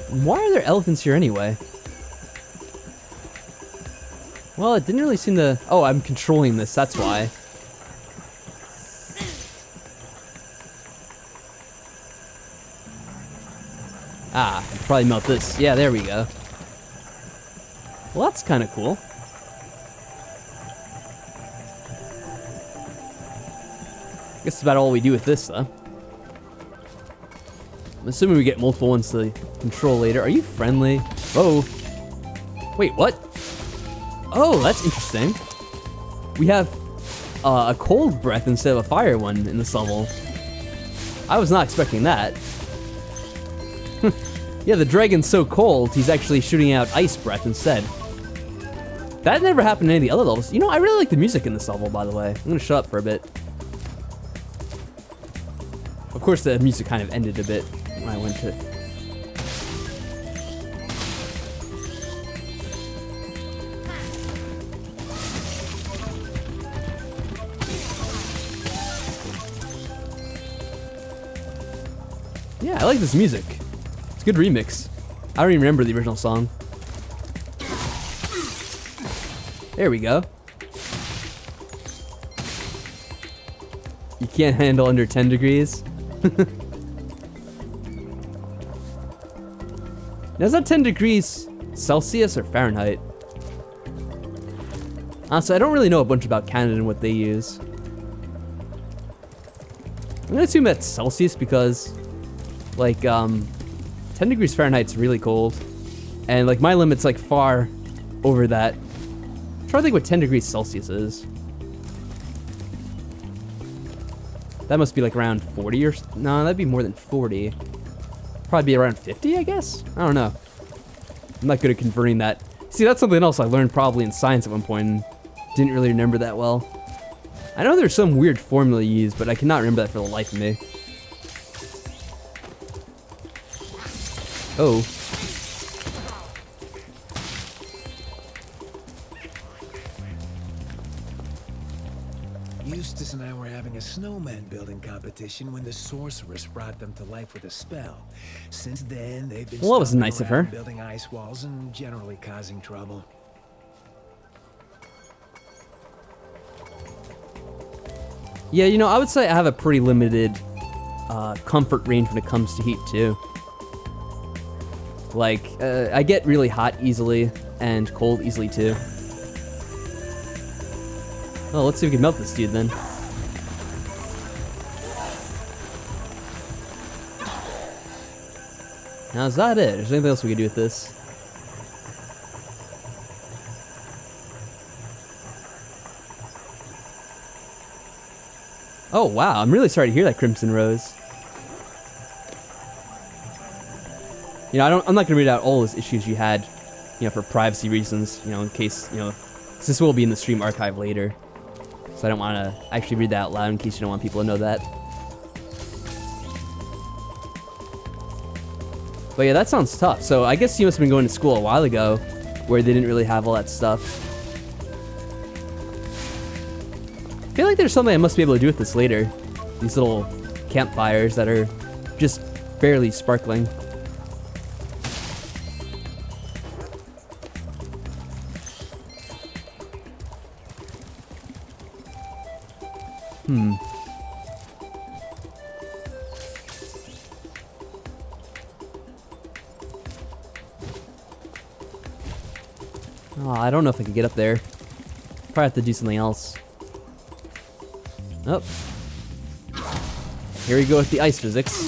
Why are there elephants here anyway? Well, it didn't really seem to... Oh, I'm controlling this, that's why. Ah, I'll probably melt this. Yeah, there we go. Well, that's kind of cool. I guess that's about all we do with this, though. I'm assuming we get multiple ones to control later. Are you friendly? Whoa. Wait, what? Oh, that's interesting. We have a cold breath instead of a fire one in this level. I was not expecting that. Yeah, the dragon's so cold, he's actually shooting out ice breath instead. That never happened in any of the other levels. You know, I really like the music in this level, by the way. I'm gonna shut up for a bit. Of course, the music kind of ended a bit when I went to... Yeah, I like this music. It's a good remix. I don't even remember the original song. There we go. You can't handle under 10 degrees. Now, is that 10 degrees Celsius or Fahrenheit? Honestly, I don't really know a bunch about Canada and what they use. I'm gonna assume that's Celsius because, like, 10 degrees Fahrenheit's really cold. And, like, my limit's, like, far over that. I'm trying to think what 10 degrees Celsius is. That must be, like, around 40 or... No, that'd be more than 40. Probably be around 50, I guess? I don't know. I'm not good at converting that. See, that's something else I learned probably in science at one point and didn't really remember that well. I know there's some weird formula used, but I cannot remember that for the life of me. Oh. Eustace and I were having a snowman building competition when the sorceress brought them to life with a spell. Since then, they've been Well, that was stomping nice of around her. building ice walls and generally causing trouble. Yeah, you know, I would say I have a pretty limited comfort range when it comes to heat, too. Like, I get really hot easily and cold easily, too. Oh, let's see if we can melt this dude, then. Now, is that it? Is there anything else we can do with this? Oh, wow. I'm really sorry to hear that, Crimson Rose. You know, I'm not going to read out all those issues you had, you know, for privacy reasons, you know, in case, you know, 'cause this will be in the stream archive later. So I don't want to actually read that out loud in case you don't want people to know that. But yeah, that sounds tough. So I guess you must have been going to school a while ago where they didn't really have all that stuff. I feel like there's something I must be able to do with this later. These little campfires that are just barely sparkling. Oh, I don't know if I can get up there. Probably have to do something else. Oh. Here we go with the ice physics.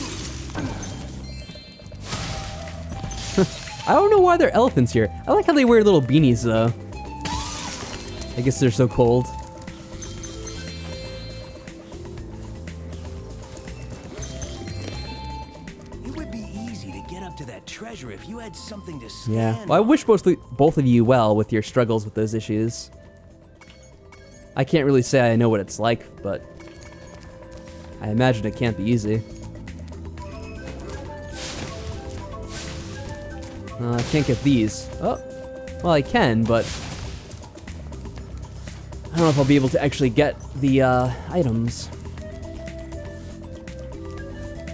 I don't know why there are elephants here. I like how they wear little beanies, though. I guess they're so cold. It would be easy to get up to that treasure if you had something to stand Yeah. Well, I wish both of you well with your struggles with those issues. I can't really say I know what it's like, but I imagine it can't be easy. I can't get these. Oh, well, I can, but I don't know if I'll be able to actually get the items.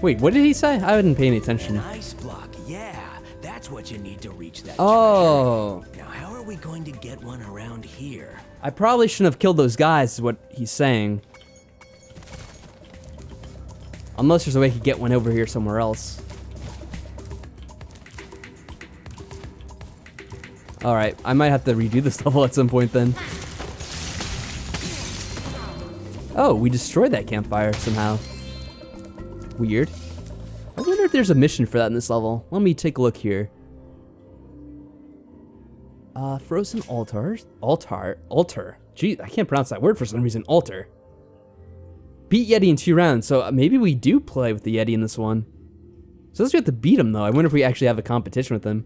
Wait, what did he say? I didn't pay any attention. An ice block, yeah. That's what you need to reach that Oh. treasure. Now, how are we going to get one around here? I probably shouldn't have killed those guys, is what he's saying. Unless there's a way I could get one over here somewhere else. Alright, I might have to redo this level at some point then. Oh, we destroyed that campfire somehow. Weird. I wonder if there's a mission for that in this level. Let me take a look here. Frozen altars? Altar. Gee, I can't pronounce that word for some reason. Altar. Beat Yeti in 2 rounds, so maybe we do play with the Yeti in this one. So let's have to beat him, though. I wonder if we actually have a competition with him.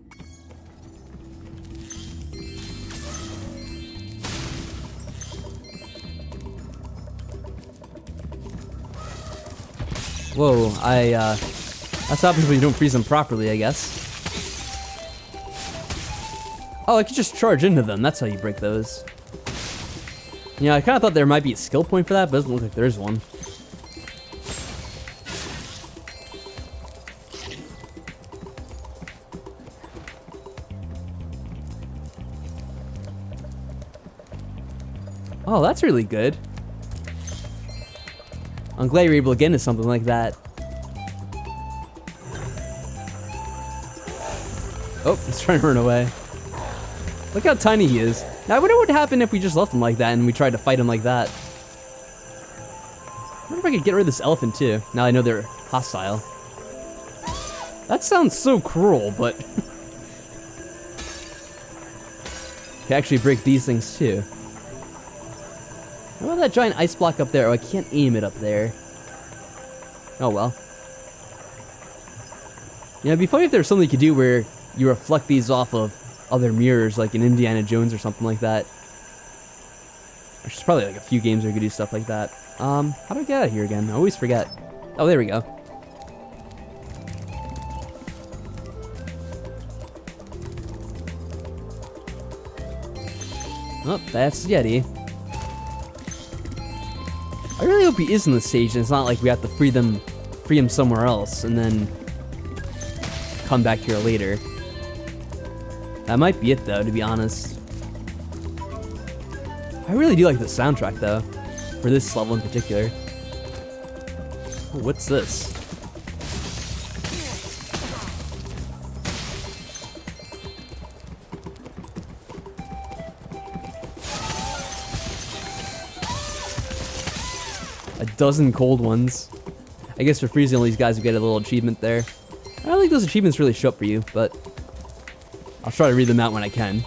Whoa, that's happens when you don't freeze them properly, I guess. Oh, I could just charge into them. That's how you break those. Yeah, I kind of thought there might be a skill point for that, but it doesn't look like there is one. Oh, that's really good. I'm glad you're able to get into something like that. Oh, he's trying to run away. Look how tiny he is. Now, I wonder what would happen if we just left him like that and we tried to fight him like that. I wonder if I could get rid of this elephant too. Now I know they're hostile. That sounds so cruel, but... Can actually break these things too. What about that giant ice block up there? Oh, I can't aim it up there. Oh well. You know, it'd be funny if there was something you could do where you reflect these off of other mirrors, like in Indiana Jones or something like that. There's probably like a few games where you could do stuff like that. How do I get out of here again? I always forget. Oh, there we go. Oh, that's Yeti. I really hope he is in the stage and it's not like we have to free him somewhere else and then come back here later. That might be it though, to be honest. I really do like the soundtrack though, for this level in particular. Oh, what's this? A dozen cold ones. I guess for freezing all these guys, we get a little achievement there. I don't think those achievements really show up for you, but I'll try to read them out when I can.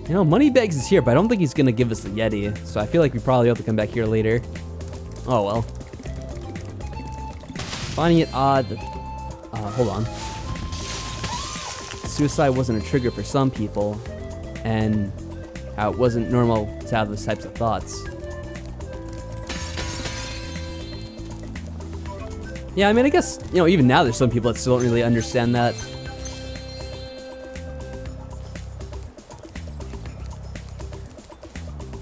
You know, Moneybags is here, but I don't think he's gonna give us the Yeti. So I feel like we probably have to come back here later. Oh well. Finding it odd that, hold on. Suicide wasn't a trigger for some people, and how it wasn't normal to have those types of thoughts. Yeah, I mean, I guess, you know, even now there's some people that still don't really understand that.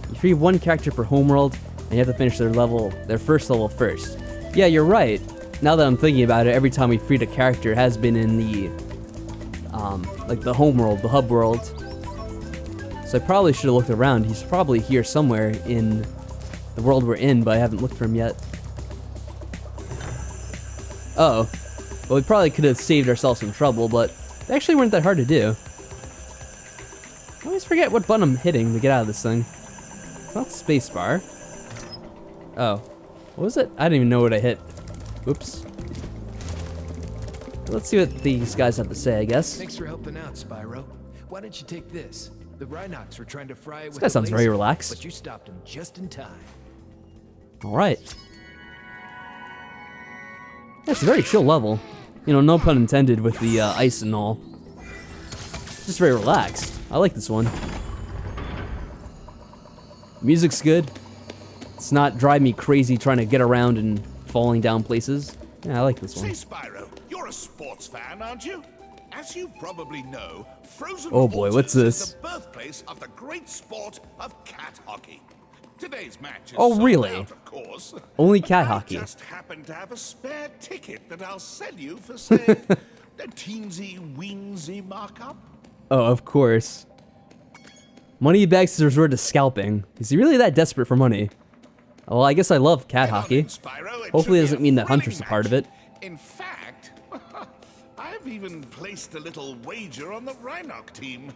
You free one character per homeworld, and you have to finish their first level first. Yeah, you're right. Now that I'm thinking about it, every time we freed a character, it has been in the, like the homeworld, the hub world. So I probably should have looked around. He's probably here somewhere in the world we're in, but I haven't looked for him yet. Uh-oh. Well, we probably could have saved ourselves some trouble, but they actually weren't that hard to do. I always forget what button I'm hitting to get out of this thing. It's not spacebar. Oh. What was it? I didn't even know what I hit. Oops. Let's see what these guys have to say, I guess. Thanks for helping out, Spyro. Why don't you take this? The Rhinox were trying to fry it with guy a sounds very laser, relaxed. but you stopped him just in time. Alright. That's a very chill level. You know, no pun intended with the ice and all. Just very relaxed. I like this one. Music's good. It's not driving me crazy trying to get around and falling down places. Yeah, I like this one. Say, Spyro, you're a sports fan, aren't you? As you probably know, Frozen Oh boy, what's Waters this? is the birthplace of the great sport of cat hockey. Today's match is Oh, sold really? out, of course. Only cat I hockey. just happen to have a spare ticket that I'll sell you for, say, a teensy-weensy markup. Oh, of course. Moneybags has resorted to scalping. Is he really that desperate for money? Well, I guess I love cat Come on hockey. in, Spyro, it Hopefully it should doesn't be mean a that Hunter's a thrilling part of match. it. In fact, I've even placed a little wager on the Rhinox team.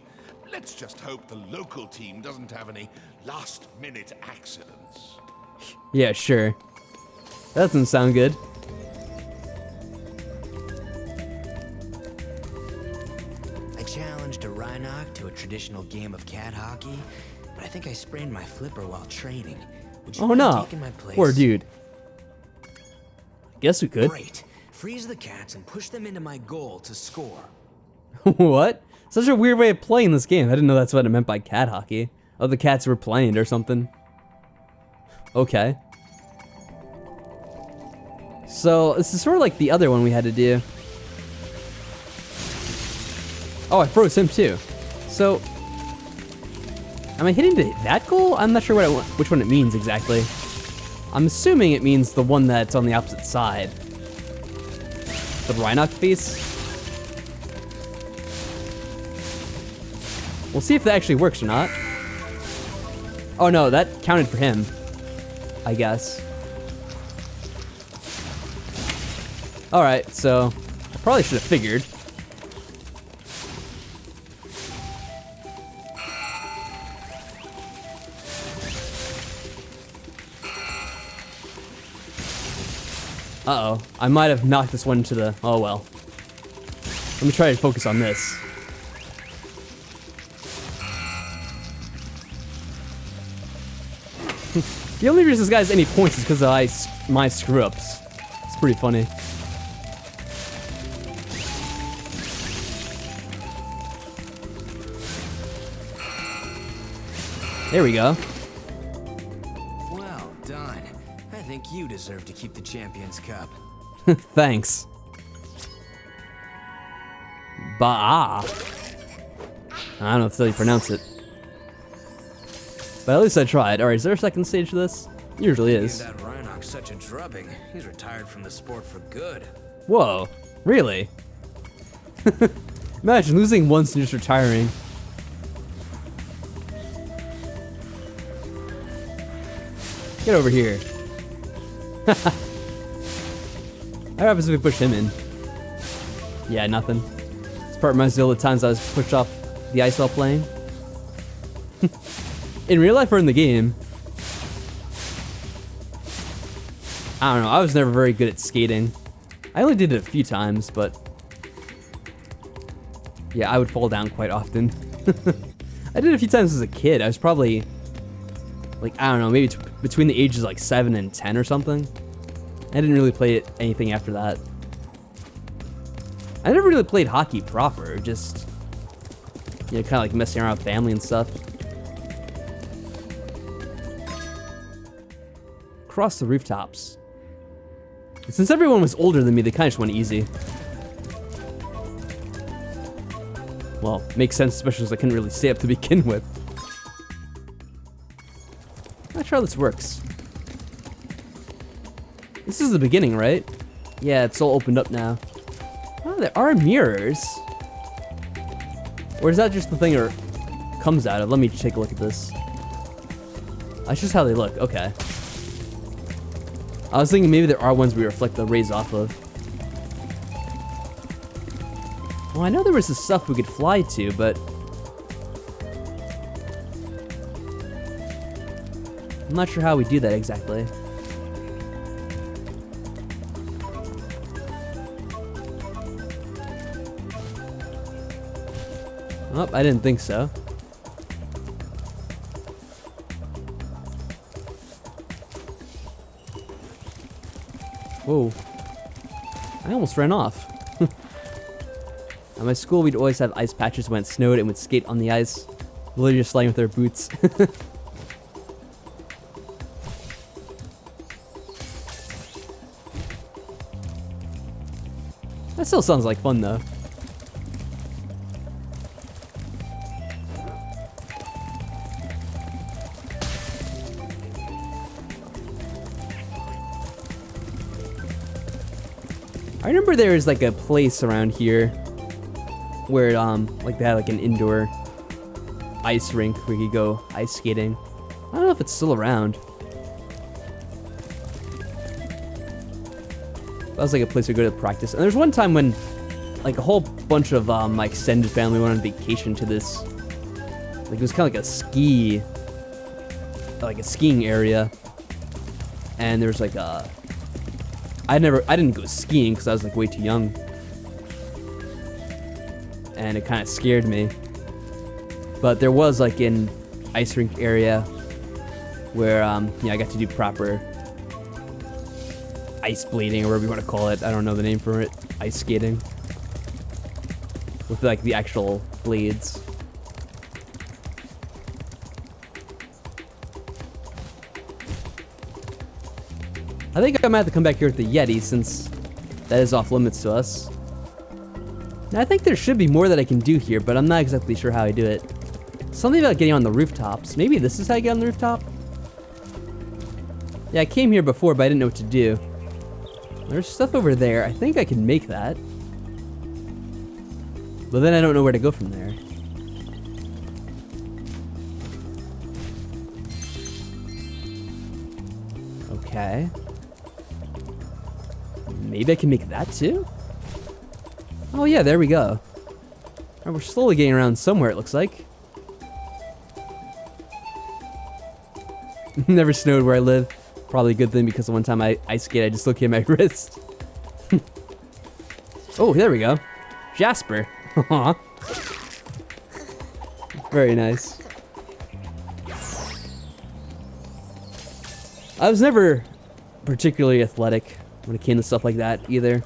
Let's just hope the local team doesn't have any last-minute accidents. Yeah, sure. That doesn't sound good. I challenged a Rhinox to a traditional game of cat hockey, but I think I sprained my flipper while training. Would you Oh mind no. taking my place? Poor dude. Guess we could. Great. Freeze the cats and push them into my goal to score. What? Such a weird way of playing this game. I didn't know that's what it meant by cat hockey. Oh, the cats were playing or something. Okay. So, this is sort of like the other one we had to do. Oh, I froze him too. So, am I hitting that goal? I'm not sure which one it means exactly. I'm assuming it means the one that's on the opposite side. The Rhinox face? We'll see if that actually works or not. Oh no, that counted for him, I guess. Alright, so I probably should have figured. Uh-oh, I might have knocked this one into the... Oh well. Let me try to focus on this. The only reason this guy has any points is because of my screw-ups. It's pretty funny. There we go. Well done. I think you deserve to keep the Champions Cup. Thanks. Ba. I don't know if that's how you pronounce it. But at least I tried. Alright, is there a second stage to this? Usually Gave is. that Rhinox such a drubbing. He's retired from the sport for good. Whoa. Really? Imagine losing once and just retiring. Get over here. What happens if we push him in? Yeah, nothing. This part reminds me of all the times I was pushed off the ice while playing. In real life or in the game? I don't know, I was never very good at skating. I only did it a few times, but... yeah, I would fall down quite often. I did it a few times as a kid. I was probably, like, I don't know, maybe between the ages like 7 and 10 or something. I didn't really play it anything after that. I never really played hockey proper, just, you know, kind of like messing around with family and stuff. Across the rooftops. And since everyone was older than me, they kind of just went easy. Well, makes sense, especially as I couldn't really stay up to begin with. Not sure how this works. This is the beginning, right? Yeah, it's all opened up now. Oh, there are mirrors. Or is that just the thing it comes out of? Let me take a look at this. That's just how they look. Okay. I was thinking maybe there are ones we reflect the rays off of. Well, I know there was this stuff we could fly to, but I'm not sure how we do that exactly. Oh, I didn't think so. Whoa. I almost ran off. At my school, we'd always have ice patches when it snowed and would skate on the ice. Literally just sliding with our boots. That still sounds like fun, though. I remember there was like a place around here where like they had like an indoor ice rink where you could go ice skating. I don't know if it's still around. That was like a place we go to practice. And there's one time when like a whole bunch of my extended family went on vacation to this. Like it was kind of like a skiing area. And there was like a I didn't go skiing because I was like way too young. And it kind of scared me. But there was like an ice rink area where yeah, I got to do proper ice blading or whatever you want to call it. I don't know the name for it. Ice skating. With like the actual blades. I think I might have to come back here with the Yeti since that is off limits to us. Now I think there should be more that I can do here, but I'm not exactly sure how I do it. Something about getting on the rooftops. Maybe this is how you get on the rooftop? Yeah, I came here before, but I didn't know what to do. There's stuff over there. I think I can make that. But then I don't know where to go from there. Okay. Maybe I can make that too? Oh yeah, there we go. Alright, we're slowly getting around somewhere, it looks like. Never snowed where I live. Probably a good thing because the one time I ice skate, I dislocated my wrist. Oh, there we go. Jasper. Aw. Very nice. I was never particularly athletic when it came to stuff like that either.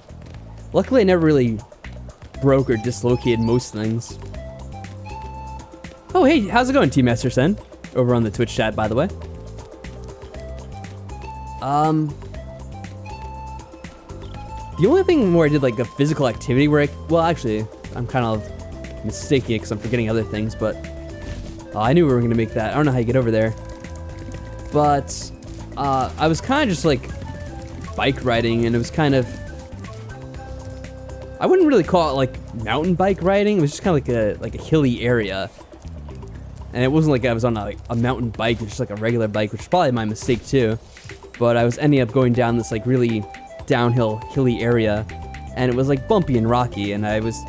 Luckily, I never really broke or dislocated most things. Oh, hey, how's it going, Team Master Sen? Over on the Twitch chat, by the way. The only thing where I did like a physical activity where well, actually, I'm kind of mistaking it because I'm forgetting other things, but I knew we were going to make that. I don't know how you get over there. But I was kind of just like bike riding, and it was kind of, I wouldn't really call it like mountain bike riding. It was just kind of like a hilly area. And it wasn't like I was on a mountain bike, it was just like a regular bike, which is probably my mistake too. But I was ending up going down this like really downhill, hilly area, and it was like bumpy and rocky, and I was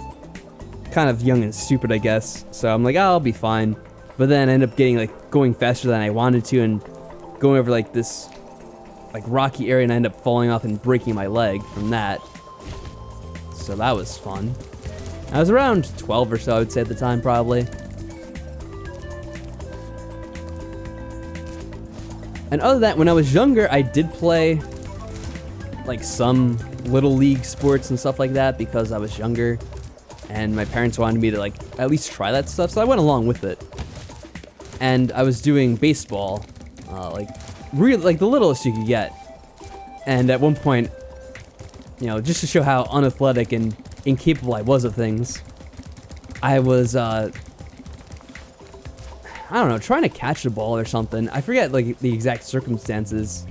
kind of young and stupid, I guess. So I'm like, oh, I'll be fine. But then I ended up getting like going faster than I wanted to, and going over like this like rocky area, and I ended up falling off and breaking my leg from that. So that was fun. I was around 12 or so, I would say at the time, probably. And other than that, when I was younger, I did play like some little league sports and stuff like that because I was younger and my parents wanted me to like at least try that stuff, so I went along with it. And I was doing baseball, like the littlest you could get. And at one point, you know, just to show how unathletic and incapable I was of things, I was I don't know, trying to catch the ball or something. I forget like the exact circumstances.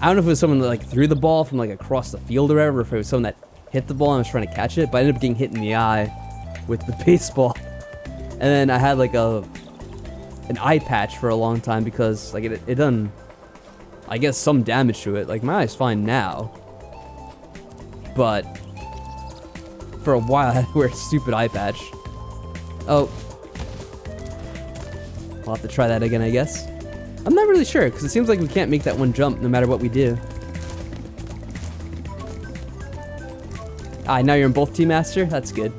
I don't know if it was someone that like threw the ball from like across the field or whatever, or if it was someone that hit the ball and I was trying to catch it, but I ended up getting hit in the eye with the baseball. And then I had like an eye patch for a long time because like it done, I guess, some damage to it. Like my eye's fine now, but for a while I had to wear a stupid eye patch. Oh, I'll have to try that again, I guess. I'm not really sure, because it seems like we can't make that one jump no matter what we do. Ah, now you're in both Team Master? That's good.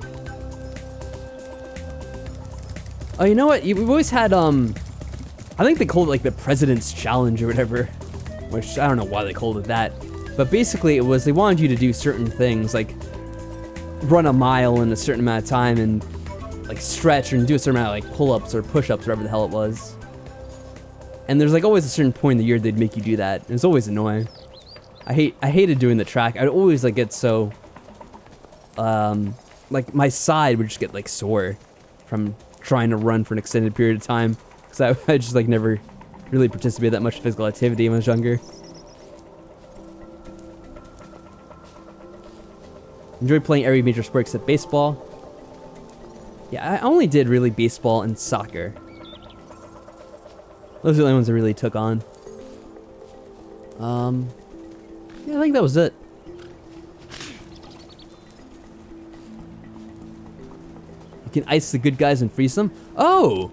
Oh, you know what? We've always had, I think they called it like the President's Challenge or whatever, which I don't know why they called it that. But basically it was, they wanted you to do certain things, like run a mile in a certain amount of time and like stretch and do a certain amount of like pull-ups or push-ups, whatever the hell it was. And there's like always a certain point in the year they'd make you do that. And it's always annoying. I hated doing the track. I'd always like get so, like my side would just get like sore from trying to run for an extended period of time. Because I just like never really participated that much in physical activity when I was younger. Enjoyed playing every major sport except baseball. Yeah, I only did really baseball and soccer. Those are the only ones I really took on. Yeah, I think that was it. You can ice the good guys and freeze them? Oh!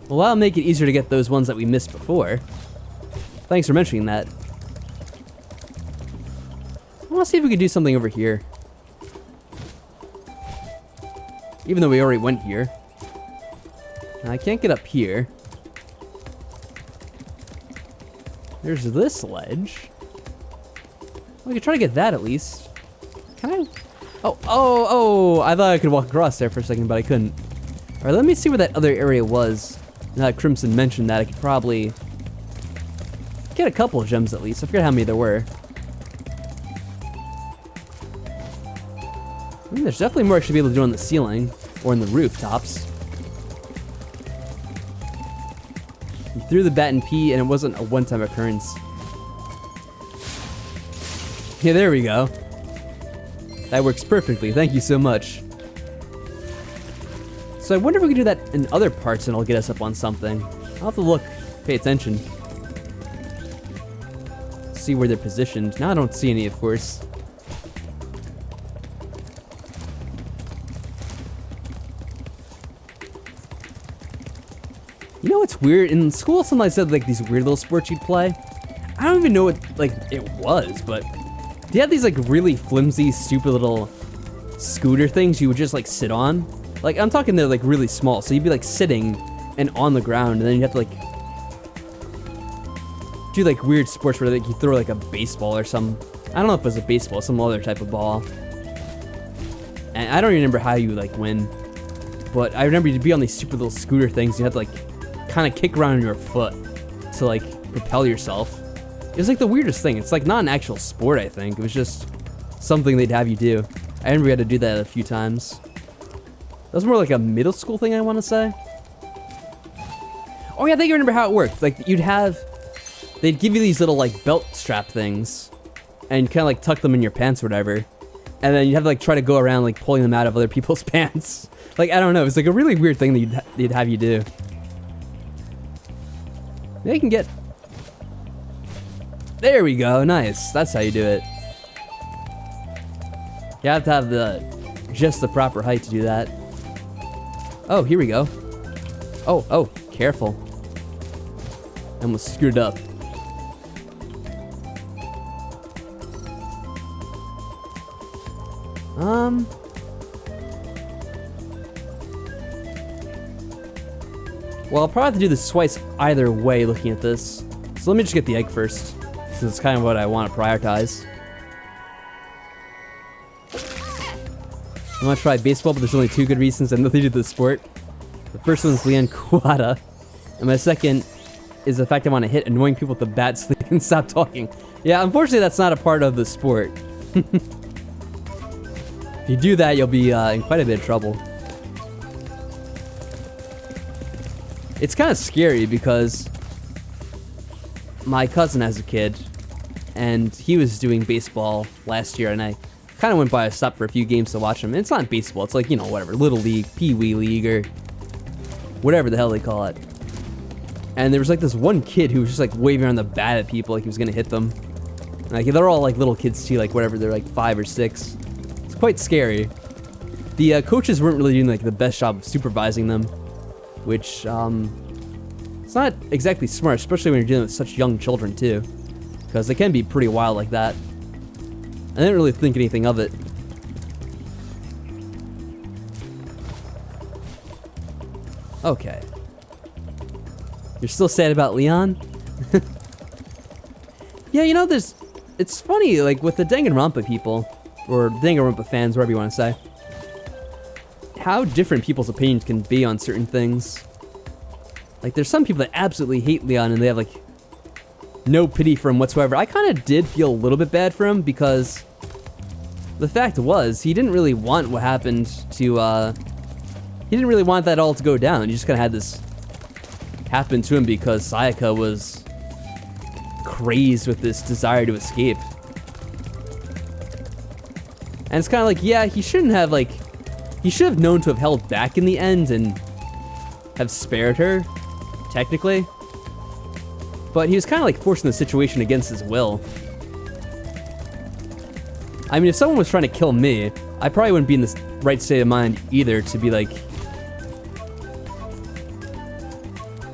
Well, that'll make it easier to get those ones that we missed before. Thanks for mentioning that. I want to see if we can do something over here. Even though we already went here. And I can't get up here. There's this ledge. We could try to get that at least. Can I? Oh, I thought I could walk across there for a second, but I couldn't. Alright, let me see where that other area was. Now that Crimson mentioned that, I could probably get a couple of gems at least. I forget how many there were. There's definitely more I should be able to do on the ceiling or in the rooftops. You threw the bat and pea and it wasn't a one-time occurrence. Yeah, there we go. That works perfectly. Thank you so much. So I wonder if we can do that in other parts and it'll get us up on something. I'll have to look, pay attention. See where they're positioned. Now I don't see any, of course. You know what's weird? In school, somebody said like these weird little sports you'd play. I don't even know what like it was, but they had these like really flimsy, stupid little scooter things you would just like sit on. Like I'm talking they're like really small, so you'd be like sitting and on the ground, and then you have to like do like weird sports where like you throw like a baseball or some. I don't know if it was a baseball, some other type of ball. And I don't even remember how you like win, but I remember you'd be on these stupid little scooter things. You had to like kind of kick around on your foot to like propel yourself. It was like the weirdest thing. It's like not an actual sport, I think. It was just something they'd have you do. I remember we had to do that a few times. That was more like a middle school thing, I want to say. Oh yeah, I think I remember how it worked. Like they'd give you these little like belt strap things and kind of like tuck them in your pants or whatever. And then you'd have to like try to go around like pulling them out of other people's pants. Like, I don't know. It's like a really weird thing that they'd have you do. They can get... There we go. Nice. That's how you do it. You have to have just the proper height to do that. Oh, here we go. Oh, careful. I almost screwed up. Well, I'll probably have to do this twice either way looking at this. So let me just get the egg first, since it's kind of what I want to prioritize. I want to try baseball, but there's only 2 good reasons and nothing to do with the sport. The first one's Leon Kuwata, and my second is the fact I want to hit annoying people with the bat so they can stop talking. Yeah, unfortunately that's not a part of the sport. If you do that, you'll be in quite a bit of trouble. It's kind of scary because my cousin has a kid, and he was doing baseball last year, and I kind of went by, I stopped for a few games to watch him. And it's not baseball, it's like, you know, whatever, Little League, Pee Wee League, or whatever the hell they call it. And there was like this one kid who was just like waving around the bat at people like he was gonna hit them. Like, they're all like little kids too, like whatever, they're like 5 or 6. It's quite scary. The coaches weren't really doing like the best job of supervising them, which, it's not exactly smart, especially when you're dealing with such young children too, because they can be pretty wild like that. I didn't really think anything of it. Okay. You're still sad about Leon? Yeah, you know, it's funny, like, with the Danganronpa people, or Danganronpa fans, whatever you want to say, how different people's opinions can be on certain things. Like, there's some people that absolutely hate Leon, and they have, like, no pity for him whatsoever. I kind of did feel a little bit bad for him, because the fact was, he didn't really want what happened to, he didn't really want that all to go down. He just kind of had this happen to him because Sayaka was crazed with this desire to escape. And it's kind of like, yeah, he shouldn't have, like, he should have known to have held back in the end and have spared her, technically. But he was kind of like forcing the situation against his will. I mean, if someone was trying to kill me, I probably wouldn't be in the right state of mind either to be like,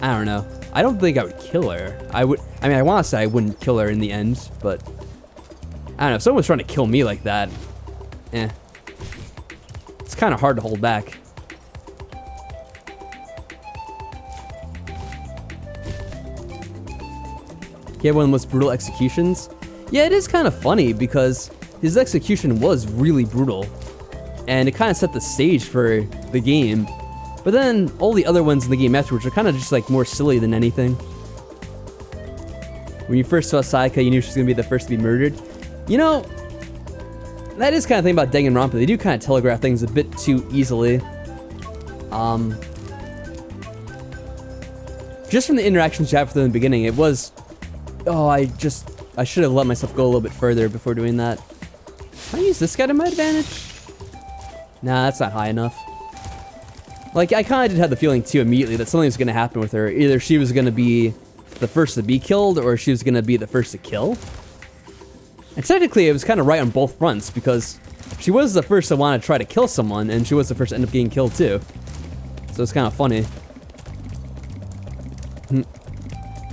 I don't know. I don't think I would kill her. I mean, I want to say I wouldn't kill her in the end, but I don't know. If someone was trying to kill me like that, it's kind of hard to hold back. He had one of the most brutal executions. Yeah, it is kind of funny because his execution was really brutal, and it kind of set the stage for the game. But then all the other ones in the game afterwards are kind of just like more silly than anything. When you first saw Sayaka, you knew she was gonna be the first to be murdered. You know, that is kind of thing about Danganronpa. They do kind of telegraph things a bit too easily. Just from the interactions you have with them in the beginning, it was, oh, I should have let myself go a little bit further before doing that. Can I use this guy to my advantage? Nah, that's not high enough. Like, I kind of did have the feeling, too, immediately that something was going to happen with her. Either she was going to be the first to be killed, or she was going to be the first to kill. And technically, it was kind of right on both fronts, because she was the first to want to try to kill someone, and she was the first to end up getting killed, too. So it's kind of funny.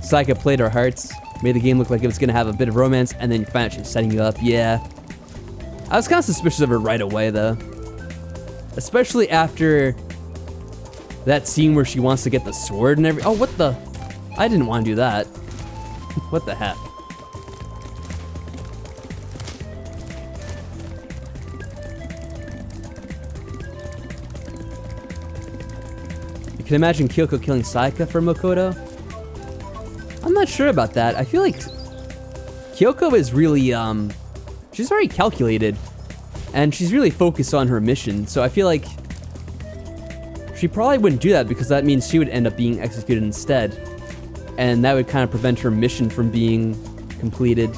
Sayaka played our hearts, made the game look like it was going to have a bit of romance, and then you find out she's setting you up. Yeah. I was kind of suspicious of her right away, though. Especially after that scene where she wants to get the sword and everything. Oh, what the? I didn't want to do that. What the heck? You can imagine Kyoko killing Sayaka for Makoto? I'm not sure about that. I feel like Kyoko is really, she's very calculated, and she's really focused on her mission, so I feel like she probably wouldn't do that because that means she would end up being executed instead, and that would kind of prevent her mission from being completed.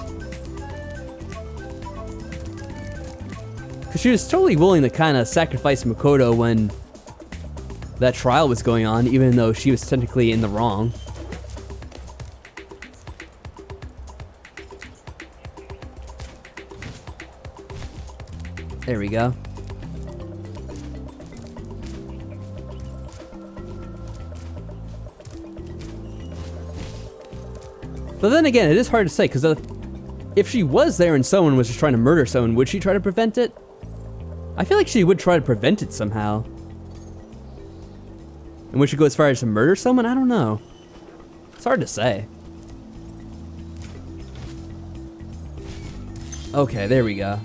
Because she was totally willing to kind of sacrifice Makoto when that trial was going on, even though she was technically in the wrong. There we go. But then again, it is hard to say, because if she was there and someone was just trying to murder someone, would she try to prevent it? I feel like she would try to prevent it somehow. And would she go as far as to murder someone? I don't know. It's hard to say. Okay, there we go.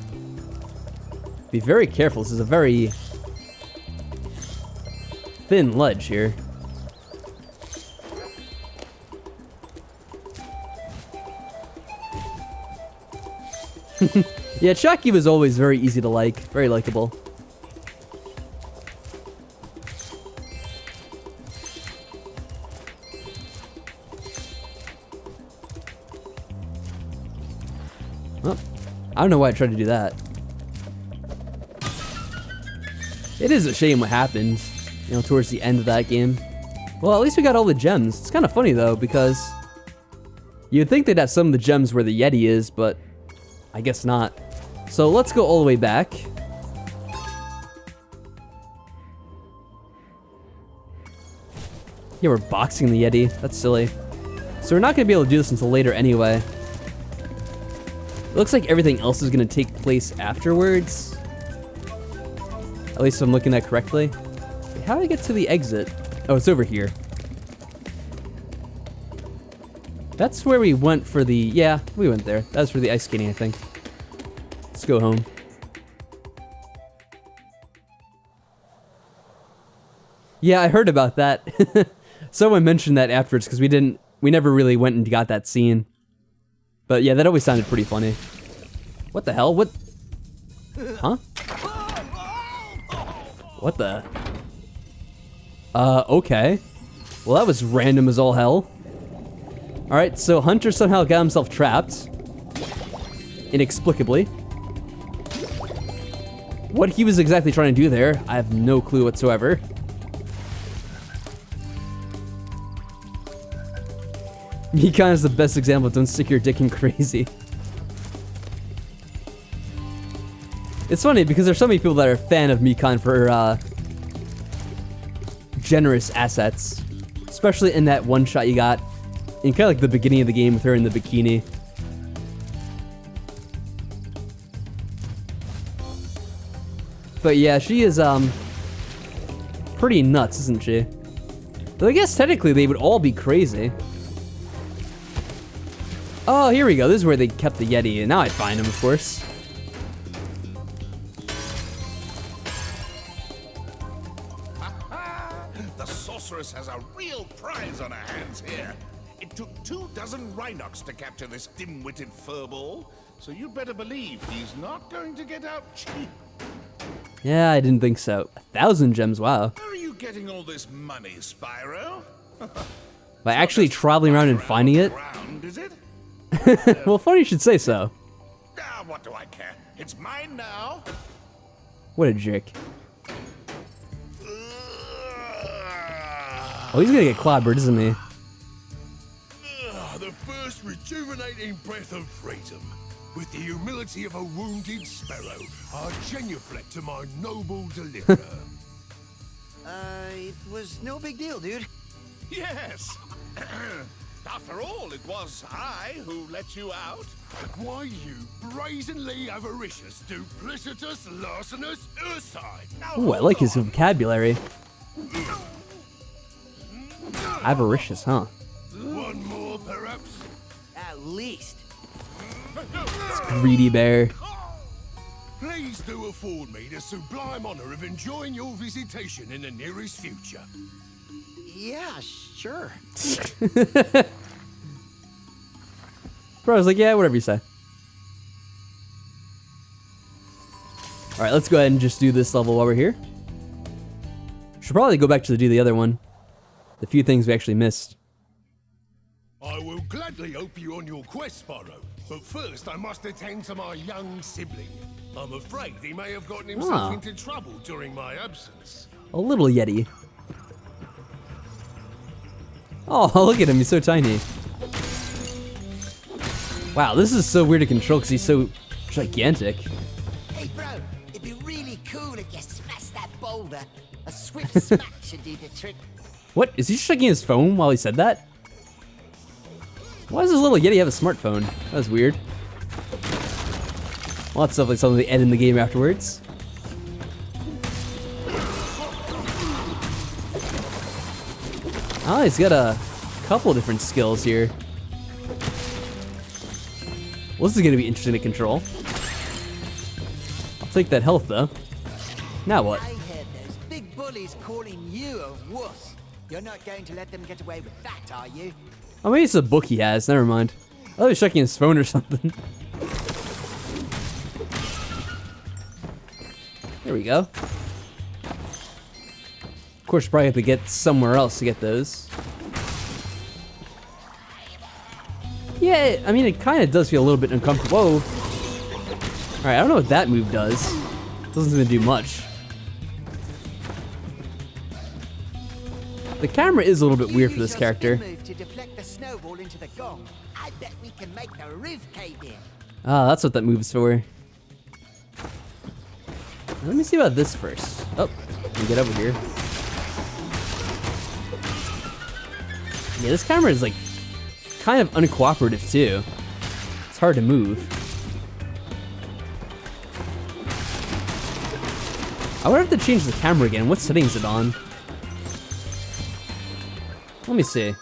Be very careful. This is a very thin ledge here. Yeah, Chucky was always very easy to like, very likable. Oh, I don't know why I tried to do that. It is a shame what happened, you know, towards the end of that game. Well, at least we got all the gems. It's kind of funny though, because you'd think they'd have some of the gems where the Yeti is, but I guess not. So let's go all the way back. Yeah, we're boxing the Yeti. That's silly. So we're not going to be able to do this until later anyway. It looks like everything else is going to take place afterwards. At least if I'm looking at that correctly. How do I get to the exit? Oh, it's over here. That's where we went for the... Yeah, we went there. That was for the ice skating, I think. Let's go home. Yeah, I heard about that. Someone mentioned that afterwards because we never really went and got that scene. But yeah, that always sounded pretty funny. What the hell? What? Huh? What the? Okay. Well, that was random as all hell. Alright, so Hunter somehow got himself trapped. Inexplicably. What he was exactly trying to do there, I have no clue whatsoever. Mikan is the best example of don't stick your dick in crazy. It's funny because there's so many people that are a fan of Mikan for generous assets. Especially in that one shot you got in kind of like the beginning of the game with her in the bikini. But yeah, she is pretty nuts, isn't she? Though I guess technically they would all be crazy. Oh, here we go. This is where they kept the Yeti, and now I find him, of course. The sorceress has a real prize on her hands here. It took 24 Rhinox to capture this dim-witted furball, so you better believe he's not going to get out cheap. Yeah, I didn't think so. 1,000 gems, wow. Where are you getting all this money, Spyro? By actually traveling around and finding it? Ground, is it? Well, funny you should say so. Ah, what do I care? It's mine now. What a jerk. Oh, he's gonna get clobbered, isn't he? The first rejuvenating breath of freedom. With the humility of a wounded sparrow, I genuflect to my noble deliverer. It was no big deal, dude. Yes. After all, it was I who let you out. Why, you brazenly avaricious, duplicitous, larcenous ursine. Ooh, I like his vocabulary. Avaricious, huh? One more, perhaps? At least. Greedy bear. Please do afford me the sublime honor of enjoying your visitation in the nearest future. Yeah, sure. Bro, I was like, yeah, whatever you say. Alright, let's go ahead and just do this level while we're here. Should probably go back to do the other one. The few things we actually missed. I will gladly help you on your quest, Spyro. But first, I must attend to my young sibling. I'm afraid he may have gotten himself into trouble during my absence. A little Yeti. Oh, look at him, he's so tiny. Wow, this is so weird to control because he's so gigantic. Hey, bro, it'd be really cool if you smashed that boulder. A swift smack should do the trick. What? Is he checking his phone while he said that? Why does this little Yeti have a smartphone? That was weird. Well, that's definitely something they add in the game afterwards. Oh, he's got a couple different skills here. Well, this is going to be interesting to control. take that health though. Now what? I heard those big bullies calling you a wuss. You're not going to let them get away with that, are you? Oh, maybe it's a book he has. Never mind. I thought he was checking his phone or something. There we go. Of course, you probably have to get somewhere else to get those. Yeah, I mean, it kind of does feel a little bit uncomfortable. Whoa. Alright, I don't know what that move does. Doesn't seem to do much. The camera is a little bit weird for this character. Move to deflect the snowball into the gong. I bet we can make the roof cave in. Ah, that's what that move's for. Let me see about this first. Oh, let me get over here. Yeah, this camera is like kind of uncooperative too. It's hard to move. I would have to change the camera again. What setting is it on? Let me see. Let's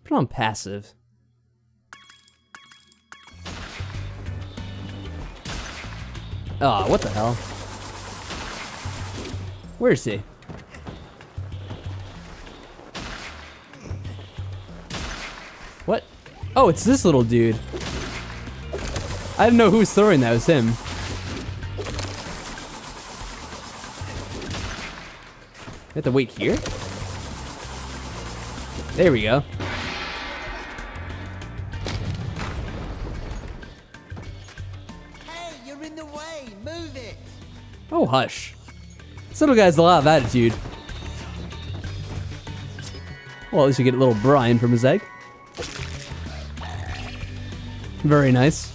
put it on passive. Oh, what the hell? Where is he? What? Oh, it's this little dude. I didn't know who was throwing that. It was him. I have to wait here? There we go. Hey, you're in the way. Move it. Oh, hush. This little guy has a lot of attitude. Well, at least you get a little brine from his egg. Very nice.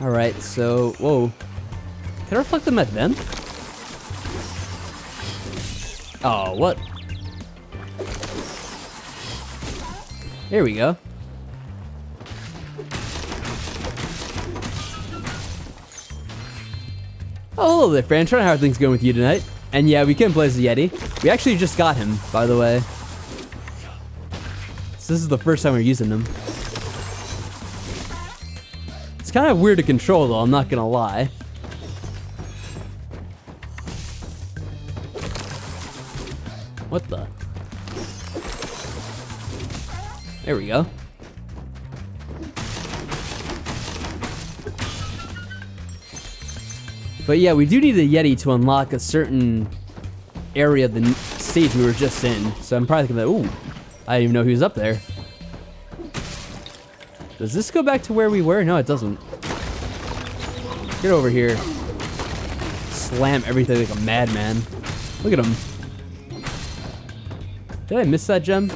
Alright, so, whoa. Can I reflect them at them? Oh, what? There we go. Oh, hello there, Fran. Trying to how are things going with you tonight? And yeah, we can play as the Yeti. We actually just got him, by the way. So this is the first time we're using him. It's kind of weird to control, though, I'm not gonna lie. What the? There we go. But yeah, we do need the Yeti to unlock a certain area of the stage we were just in. So I'm probably gonna, ooh, I didn't even know he was up there. Does this go back to where we were? No, it doesn't. Get over here. Slam everything like a madman. Look at him. Did I miss that gem?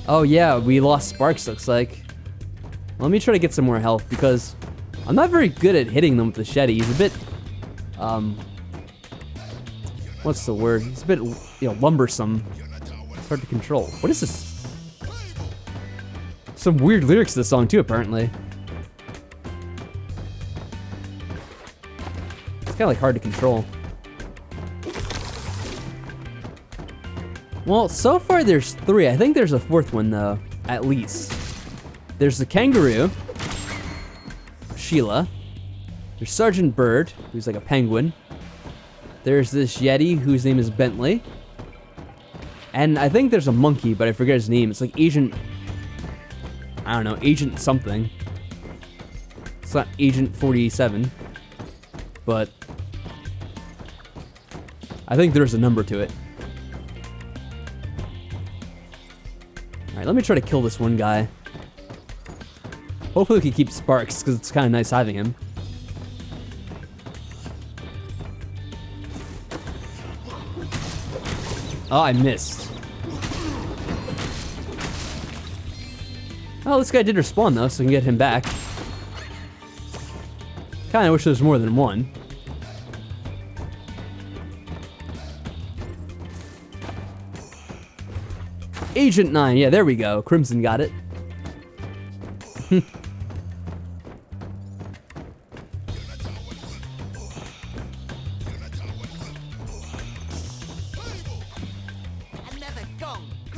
Oh yeah, we lost Sparks, looks like. Let me try to get some more health because I'm not very good at hitting them with the Shetty. He's a bit, what's the word? He's a bit, you know, lumbersome. It's hard to control. What is this? Some weird lyrics to the song too, apparently. It's kind of like hard to control. Well, so far there's 3. I think there's a 4th one though, at least. There's the kangaroo, Sheila. There's Sergeant Bird, who's like a penguin. There's this Yeti, whose name is Bentley. And I think there's a monkey, but I forget his name. It's like Agent, I don't know, Agent something. It's not Agent 47, but I think there's a number to it. Alright, let me try to kill this one guy. Hopefully we can keep Sparks, because it's kind of nice having him. Oh, I missed. Oh, this guy did respawn though, so we can get him back. Kinda wish there was more than one. Agent 9, yeah, there we go. Crimson got it.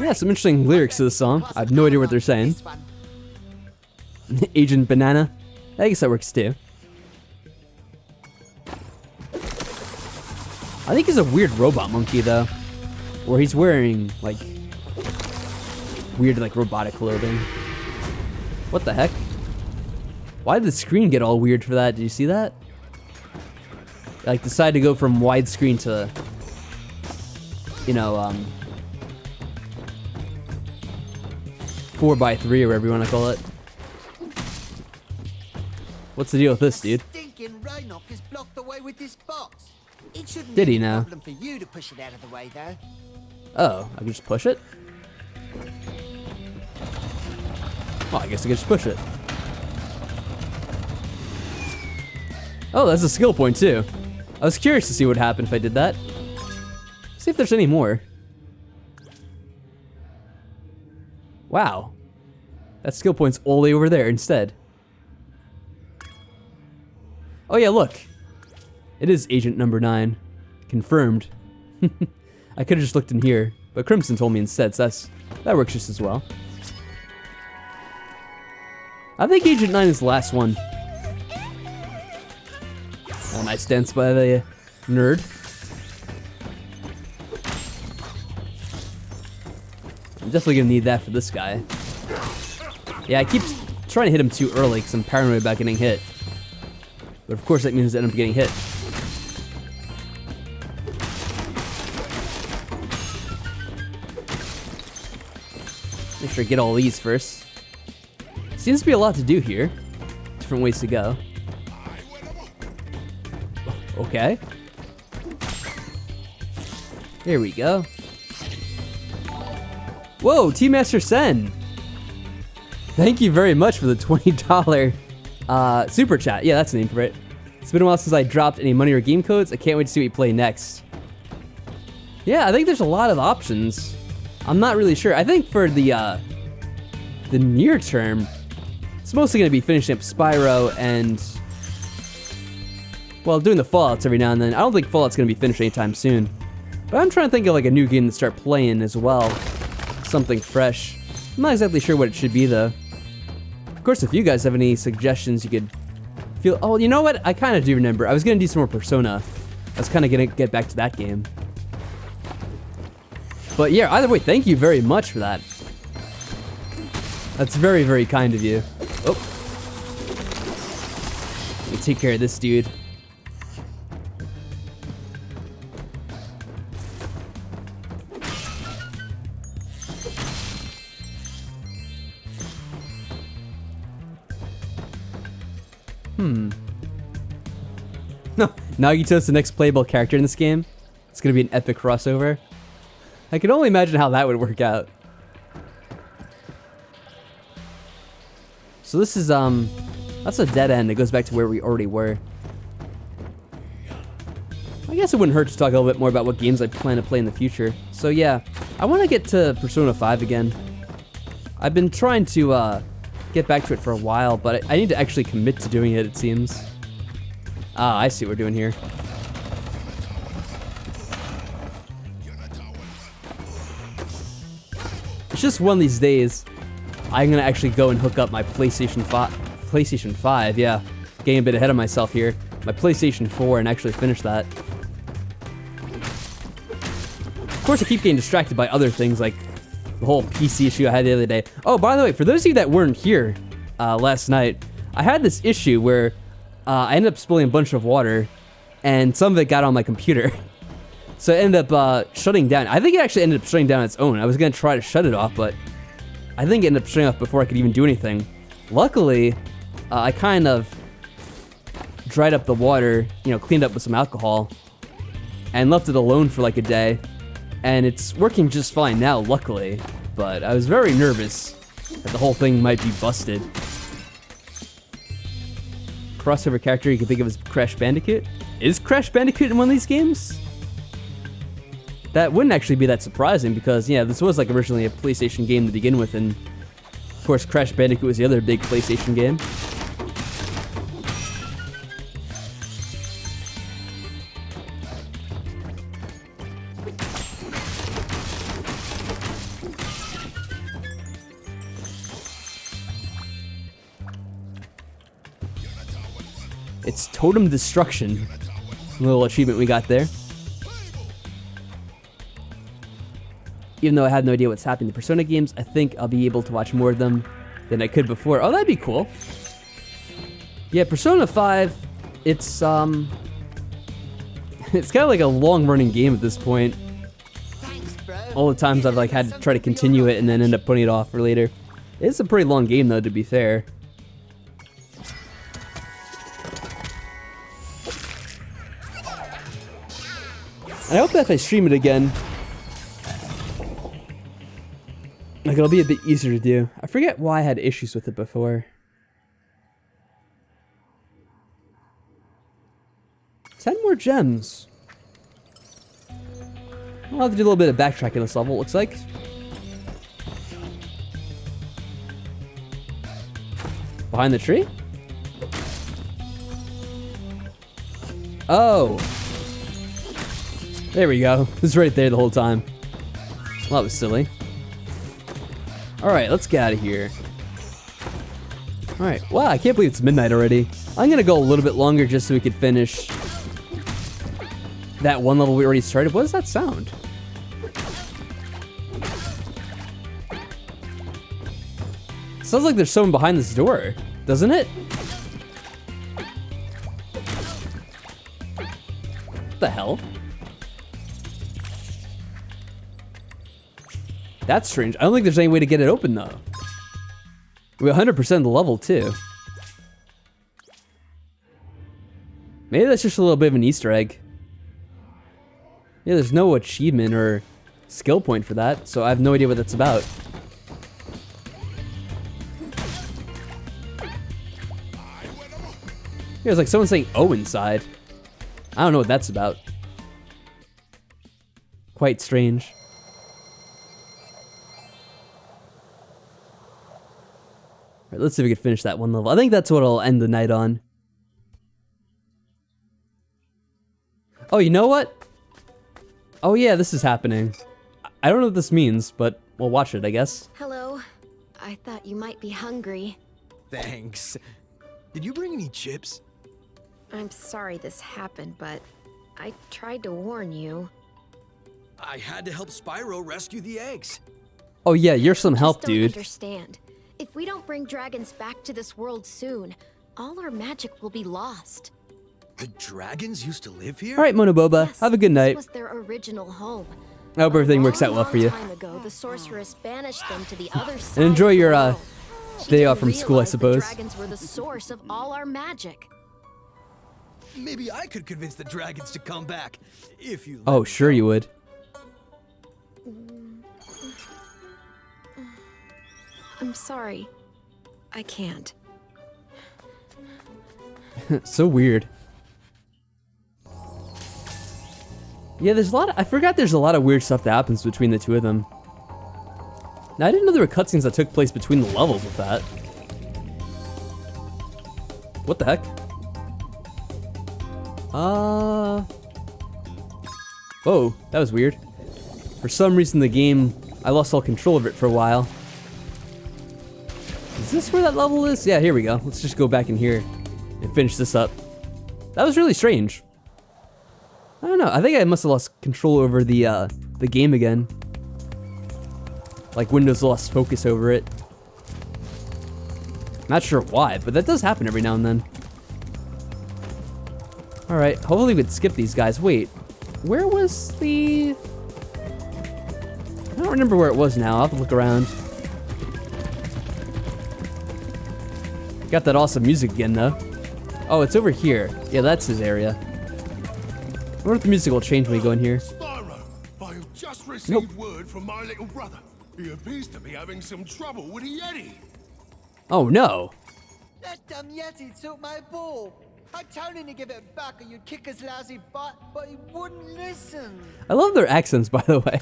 Yeah, some interesting lyrics to the song. I have no idea what they're saying. Agent Banana. I guess that works too. I think he's a weird robot monkey though, where he's wearing like weird like robotic clothing. What the heck? Why did the screen get all weird for that? Did you see that? Like decided to go from widescreen to, you know, 4:3 or whatever you want to call it. What's the deal with this, dude? Stinking Rhinoc is blocked the way with this box. It shouldn't Did be he a now? problem for you to push it out of the way, though. Oh, I can just push it? Well, I guess I can just push it. Oh, that's a skill point too. I was curious to see what happened if I did that. See if there's any more. Wow. That skill point's all the way over there instead. Oh yeah, look. It is Agent Number 9. Confirmed. I could have just looked in here, but Crimson told me instead, so that works just as well. I think Agent 9 is the last one. Oh, nice dance by the nerd. I'm definitely gonna need that for this guy. Yeah, I keep trying to hit him too early because I'm paranoid about getting hit. But of course that means I end up getting hit. Make sure I get all these first. Seems to be a lot to do here. Different ways to go. Okay. Here we go. Whoa, Team Master Sen! Thank you very much for the $20 super chat. Yeah, that's the name for it. It's been a while since I dropped any money or game codes. I can't wait to see what you play next. Yeah, I think there's a lot of options. I'm not really sure. I think for the near term, it's mostly going to be finishing up Spyro and, well, doing the Fallouts every now and then. I don't think Fallout's going to be finished anytime soon. But I'm trying to think of like a new game to start playing as well. Something fresh. I'm not exactly sure what it should be though. Of course, if you guys have any suggestions, you could feel. Oh, you know what? I kind of do remember. I was gonna do some more Persona. I was kind of gonna get back to that game. But yeah, either way, thank you very much for that. That's very, very kind of you. Oh, let me take care of this dude. No, Nagito's the next playable character in this game. It's gonna be an epic crossover. I can only imagine how that would work out. So this is, that's a dead end. It goes back to where we already were. I guess it wouldn't hurt to talk a little bit more about what games I plan to play in the future. So yeah, I want to get to Persona 5 again. I've been trying to, get back to it for a while, but I need to actually commit to doing it, it seems. Ah, I see what we're doing here. It's just one of these days, I'm gonna actually go and hook up my PlayStation 5, yeah. Getting a bit ahead of myself here. My PlayStation 4 and actually finish that. Of course, I keep getting distracted by other things like the whole PC issue I had the other day. Oh, by the way, for those of you that weren't here last night, I had this issue where I ended up spilling a bunch of water, and some of it got on my computer. So it ended up shutting down. I think it actually ended up shutting down on its own. I was gonna try to shut it off, but I think it ended up shutting off before I could even do anything. Luckily, I kind of dried up the water, you know, cleaned up with some alcohol, and left it alone for like a day. And it's working just fine now, luckily. But I was very nervous that the whole thing might be busted. Crossover character you can think of as Crash Bandicoot? Is Crash Bandicoot in one of these games? That wouldn't actually be that surprising because, yeah, this was like originally a PlayStation game to begin with, and of course Crash Bandicoot was the other big PlayStation game. It's Totem Destruction. A little achievement we got there. Even though I had no idea what's happening in the Persona games, I think I'll be able to watch more of them than I could before. Oh, that'd be cool. Yeah, Persona 5, it's kind of like a long-running game at this point. All the times I've like had to try to continue it and then end up putting it off for later. It's a pretty long game though, to be fair. I hope that if I stream it again, like it'll be a bit easier to do. I forget why I had issues with it before. 10 more gems. I'll have to do a little bit of backtracking this level, it looks like. Behind the tree? Oh. There we go. It was right there the whole time. Well, that was silly. Alright, let's get out of here. Alright, wow, I can't believe it's midnight already. I'm gonna go a little bit longer just so we could finish that one level we already started. What does that sound? Sounds like there's someone behind this door, doesn't it? What the hell? That's strange. I don't think there's any way to get it open though. We're 100% of the level too. Maybe that's just a little bit of an Easter egg. Yeah, there's no achievement or skill point for that, so I have no idea what that's about. Yeah, it's like someone saying "oh" inside. I don't know what that's about. Quite strange. Alright, let's see if we can finish that one level. I think that's what I'll end the night on. Oh, you know what? Oh yeah, this is happening. I don't know what this means, but we'll watch it, I guess. Hello. I thought you might be hungry. Thanks. Did you bring any chips? I'm sorry this happened, but I tried to warn you. I had to help Spyro rescue the eggs. Oh yeah, you're some help, Just don't dude. understand. If we don't bring dragons back to this world soon, all our magic will be lost. The dragons used to live here? Alright, Monoboba, Yes, have a good night. This was their original home. I hope everything works out well for you. A long time ago, the sorceress banished them to the other side And enjoy of the your world. She day off didn't from school, I realize the suppose. dragons were the source of all our magic. Maybe I could convince the dragons to come back, if you Oh, sure you would. I'm sorry. I can't. So weird. Yeah, there's a lot of, I forgot there's a lot of weird stuff that happens between the two of them. Now, I didn't know there were cutscenes that took place between the levels with that. What the heck? Whoa, that was weird. For some reason the game, I lost all control of it for a while. Is this where that level is? Yeah, here we go. Let's just go back in here and finish this up. That was really strange. I don't know. I think I must have lost control over the game again. Like Windows lost focus over it. Not sure why, but that does happen every now and then. Alright, hopefully we could skip these guys. Wait, where was the... I don't remember where it was now. I'll have to look around. Got that awesome music again, though. Oh, it's over here. Yeah, that's his area. I wonder if the music will change when we go in here. Spyro, I have just received word from my little brother. He appears to be having some trouble with a Yeti. Oh, no. That dumb Yeti took my ball. I told him to give it back or you'd kick his lousy butt, but he wouldn't listen. I love their accents, by the way.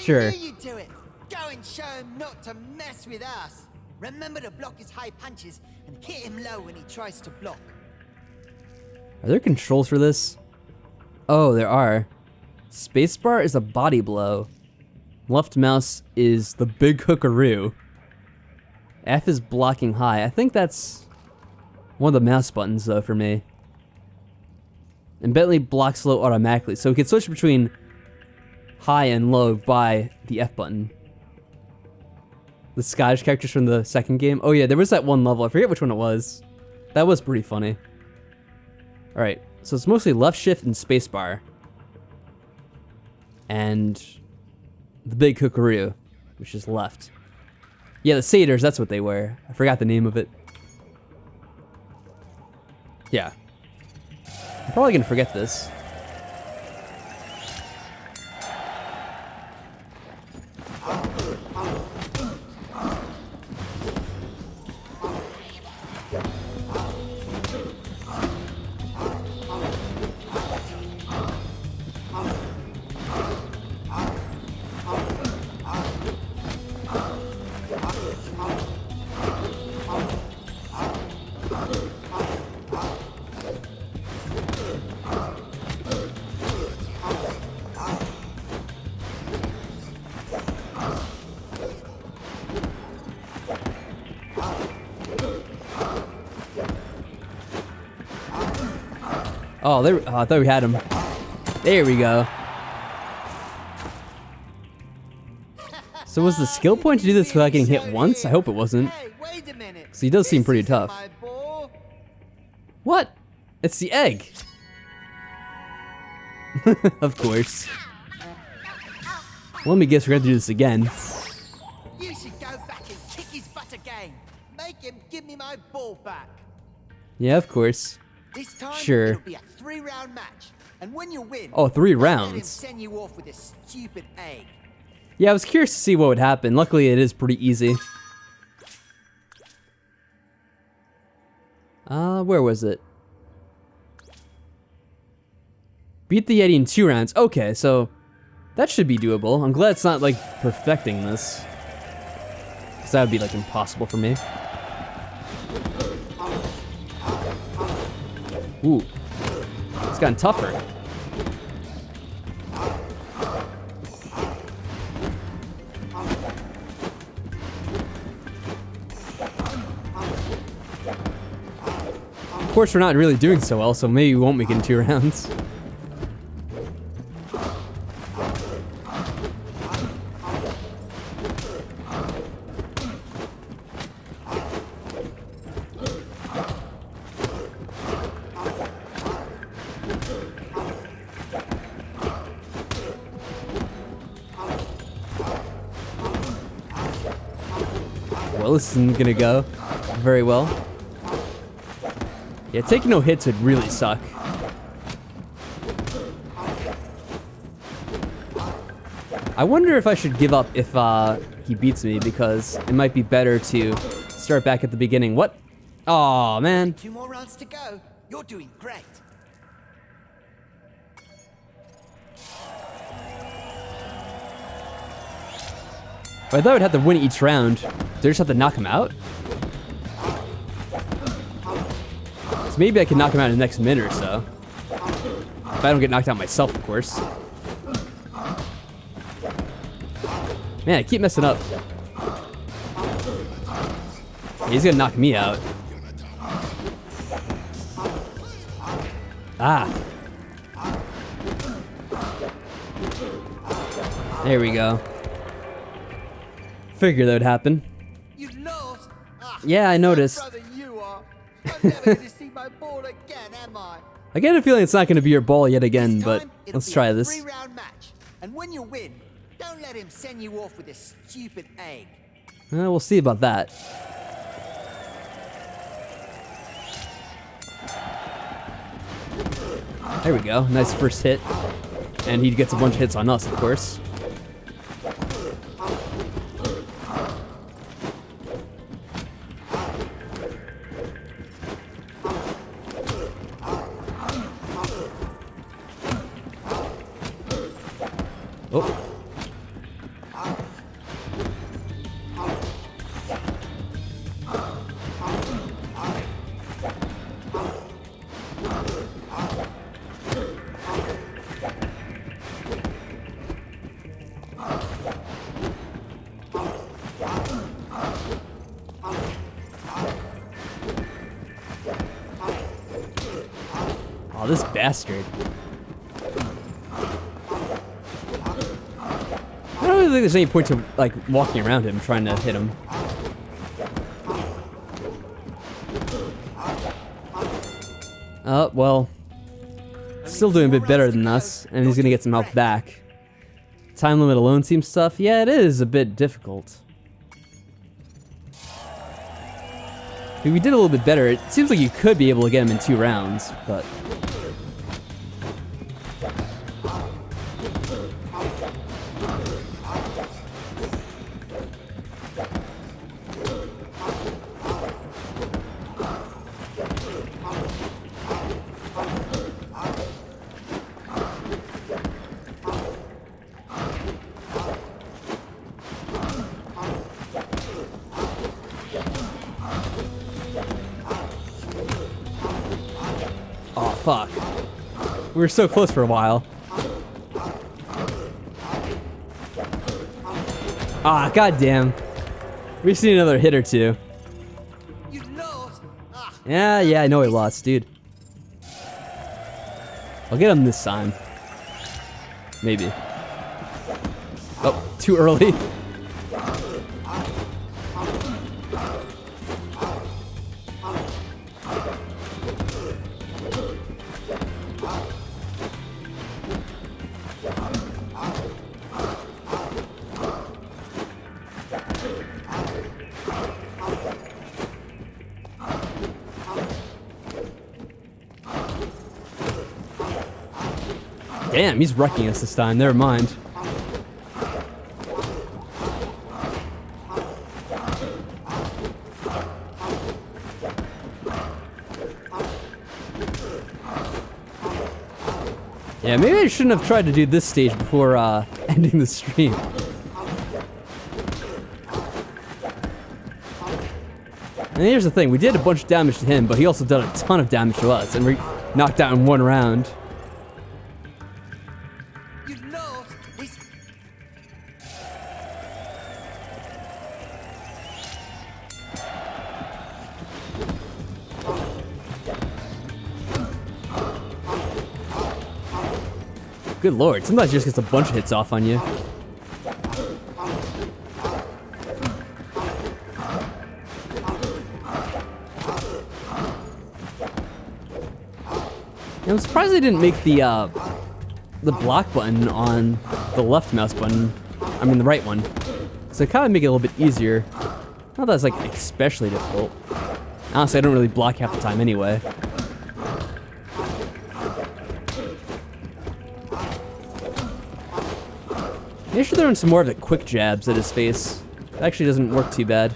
Sure. I knew you'd do it. Go and show him not to mess with us. Remember to block his high punches and hit him low when he tries to block. Are there controls for this? Oh, there are. Spacebar is a body blow. Left mouse is the big hookaroo. F is blocking high. I think that's One of the mouse buttons, though, for me. And Bentley blocks low automatically, so we can switch between high and low by the F button. The Scottish characters from the second game. Oh yeah, there was that one level. I forget which one it was. That was pretty funny. Alright, so it's mostly left shift and spacebar. And the big kookaroo, which is left. Yeah, the satyrs, that's what they were. I forgot the name of it. Yeah. I'm probably gonna forget this. Oh, there, I thought we had him. There we go. So was the skill point to do this without getting hit once? I hope it wasn't. Because he does seem pretty tough. What? It's the egg. Of course. Let me guess we're gonna do this again. You should go back and kick his butt again. Make him give me my ball back. Yeah, of course. This time, sure. It'll be a 3-round match, and when you win, oh, 3 I'll let him rounds. send you off with this stupid egg. Yeah, I was curious to see what would happen. Luckily, it is pretty easy. Where was it? Beat the Yeti in 2 rounds. Okay, so that should be doable. I'm glad it's not like perfecting this, because that would be like impossible for me. Ooh, it's gotten tougher. Of course, we're not really doing so well, so maybe we won't make it in 2 rounds. Well, this isn't gonna go very well. Yeah, taking no hits would really suck. I wonder if I should give up if he beats me, because it might be better to start back at the beginning. What? Aw, man. 2 more rounds to go. You're doing great. But I thought I'd have to win each round. Do I just have to knock him out? So maybe I can knock him out in the next minute or so. If I don't get knocked out myself, of course. Man, I keep messing up. Yeah, he's gonna knock me out. Ah. There we go. Figured that would happen. You lost? Ah, Yeah, I noticed. brother you are. I'm never going to see my ball again, am I? I get a feeling it's not going to be your ball yet again, This but time, it'll let's be try a this. 3-round match. And when you win, don't let him send you off with this stupid egg. We'll see about that. There we go. Nice first hit. And he gets a bunch of hits on us, of course. Oh. Oh, this bastard. I don't really think there's any point to, like, walking around him, trying to hit him. Oh, well. Still doing a bit better than us, and he's gonna get some health back. Time limit alone seems tough. Yeah, it is a bit difficult. If we did a little bit better, it seems like you could be able to get him in 2 rounds, but... Oh, fuck. We were so close for a while. Ah, goddamn. We just need another hit or two. Yeah, I know he lost, dude. I'll get him this time. Maybe. Oh, too early. Damn, he's wrecking us this time. Never mind. Yeah, maybe I shouldn't have tried to do this stage before ending the stream. And here's the thing, we did a bunch of damage to him, but he also did a ton of damage to us, and we knocked out in 1 round. Good lord, sometimes he just gets a bunch of hits off on you. I'm surprised they didn't make the block button on the left mouse button. I mean the right one. So it kind of make it a little bit easier. Not that it's like especially difficult. Honestly, I don't really block half the time anyway. Maybe I should throw in some more of the quick jabs at his face. It actually doesn't work too bad.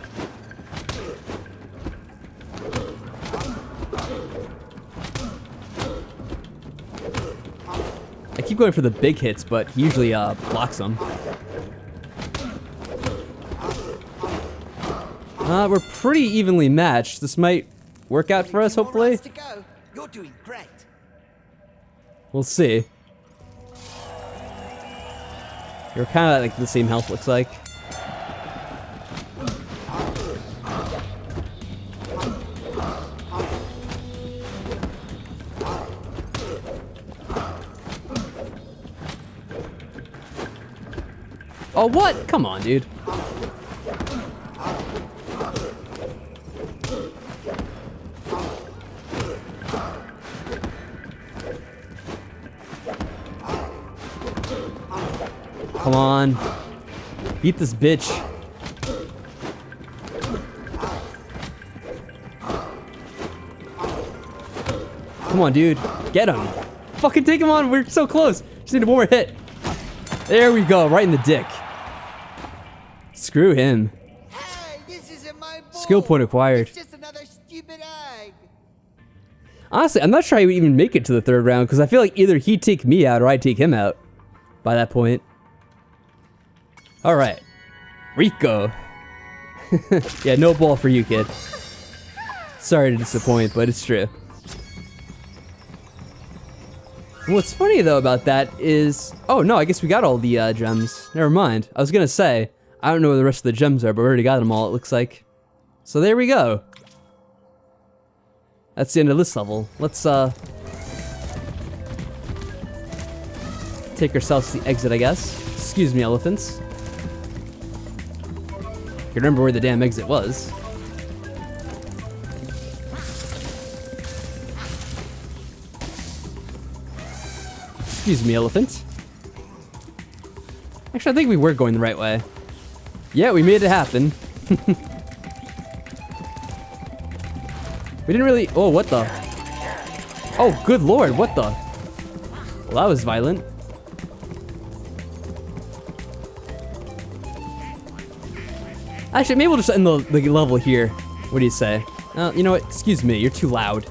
I keep going for the big hits, but he usually blocks them. We're pretty evenly matched. This might work out for us, hopefully. You're doing great. We'll see. You're kind of like the same health, looks like. Oh, what? Come on, dude. Come on. Beat this bitch. Come on, dude. Get him. Fucking take him on. We're so close. Just need one more hit. There we go. Right in the dick. Screw him. Hey, this isn't my ball. Skill point acquired. It's just another stupid egg. Honestly, I'm not sure I would even make it to the 3rd round because I feel like either he'd take me out or I'd take him out by that point. Alright. Rico. Yeah, no ball for you, kid. Sorry to disappoint, but it's true. What's funny, though, about that is... Oh, no, I guess we got all the gems. Never mind. I was gonna say, I don't know where the rest of the gems are, but we already got them all, it looks like. So there we go. That's the end of this level. Let's take ourselves to the exit, I guess. Excuse me, elephants. You remember where the damn exit was. Excuse me, elephant. Actually, I think we were going the right way. Yeah, we made it happen. We didn't really... Oh, what the... Oh, good lord, what the... Well, that was violent. Actually, maybe we'll just end the level here. What do you say? You know what? Excuse me, you're too loud.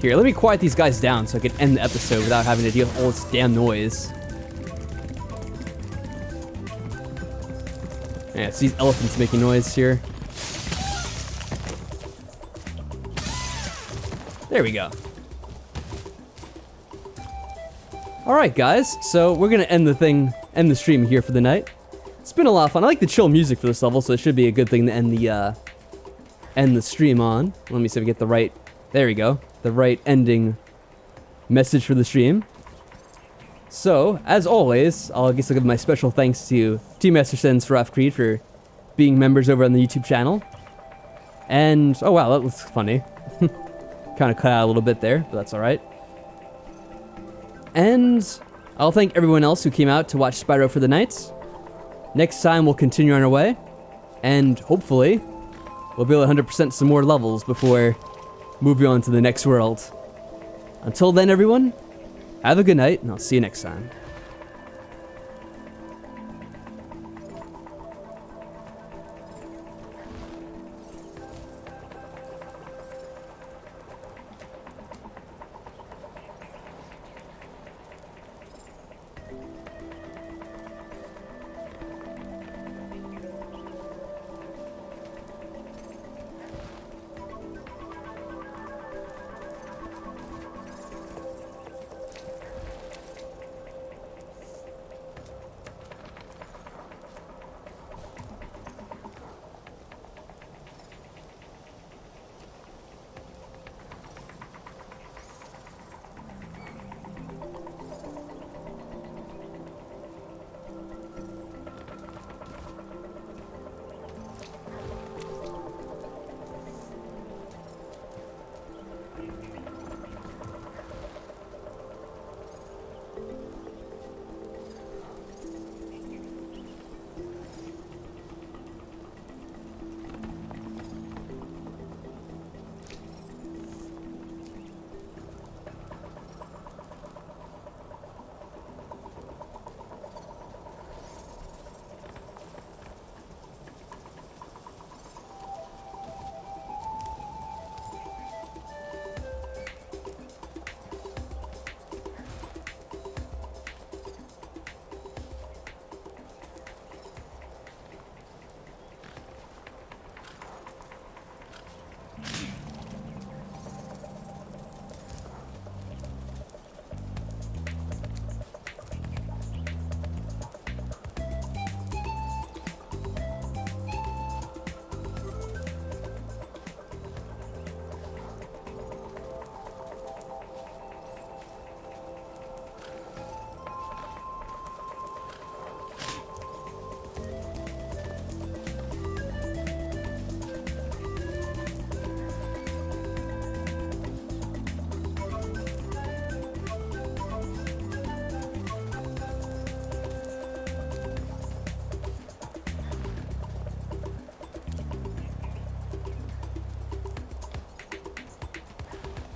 Here, let me quiet these guys down so I can end the episode without having to deal with all this damn noise. Yeah, it's these elephants making noise here. There we go. Alright guys, so we're gonna end the stream here for the night. It's been a lot of fun. I like the chill music for this level, so it should be a good thing to end the stream on. Let me see if we get the right, there we go, the right ending message for the stream. So, as always, I'll give my special thanks to Team Masterson and Seraph Creed for being members over on the YouTube channel. And, oh wow, that looks funny. Kind of cut out a little bit there, but that's alright. And I'll thank everyone else who came out to watch Spyro for the night. Next time we'll continue on our way, and hopefully we'll be able to 100% some more levels before moving on to the next world. Until then, everyone, have a good night, and I'll see you next time.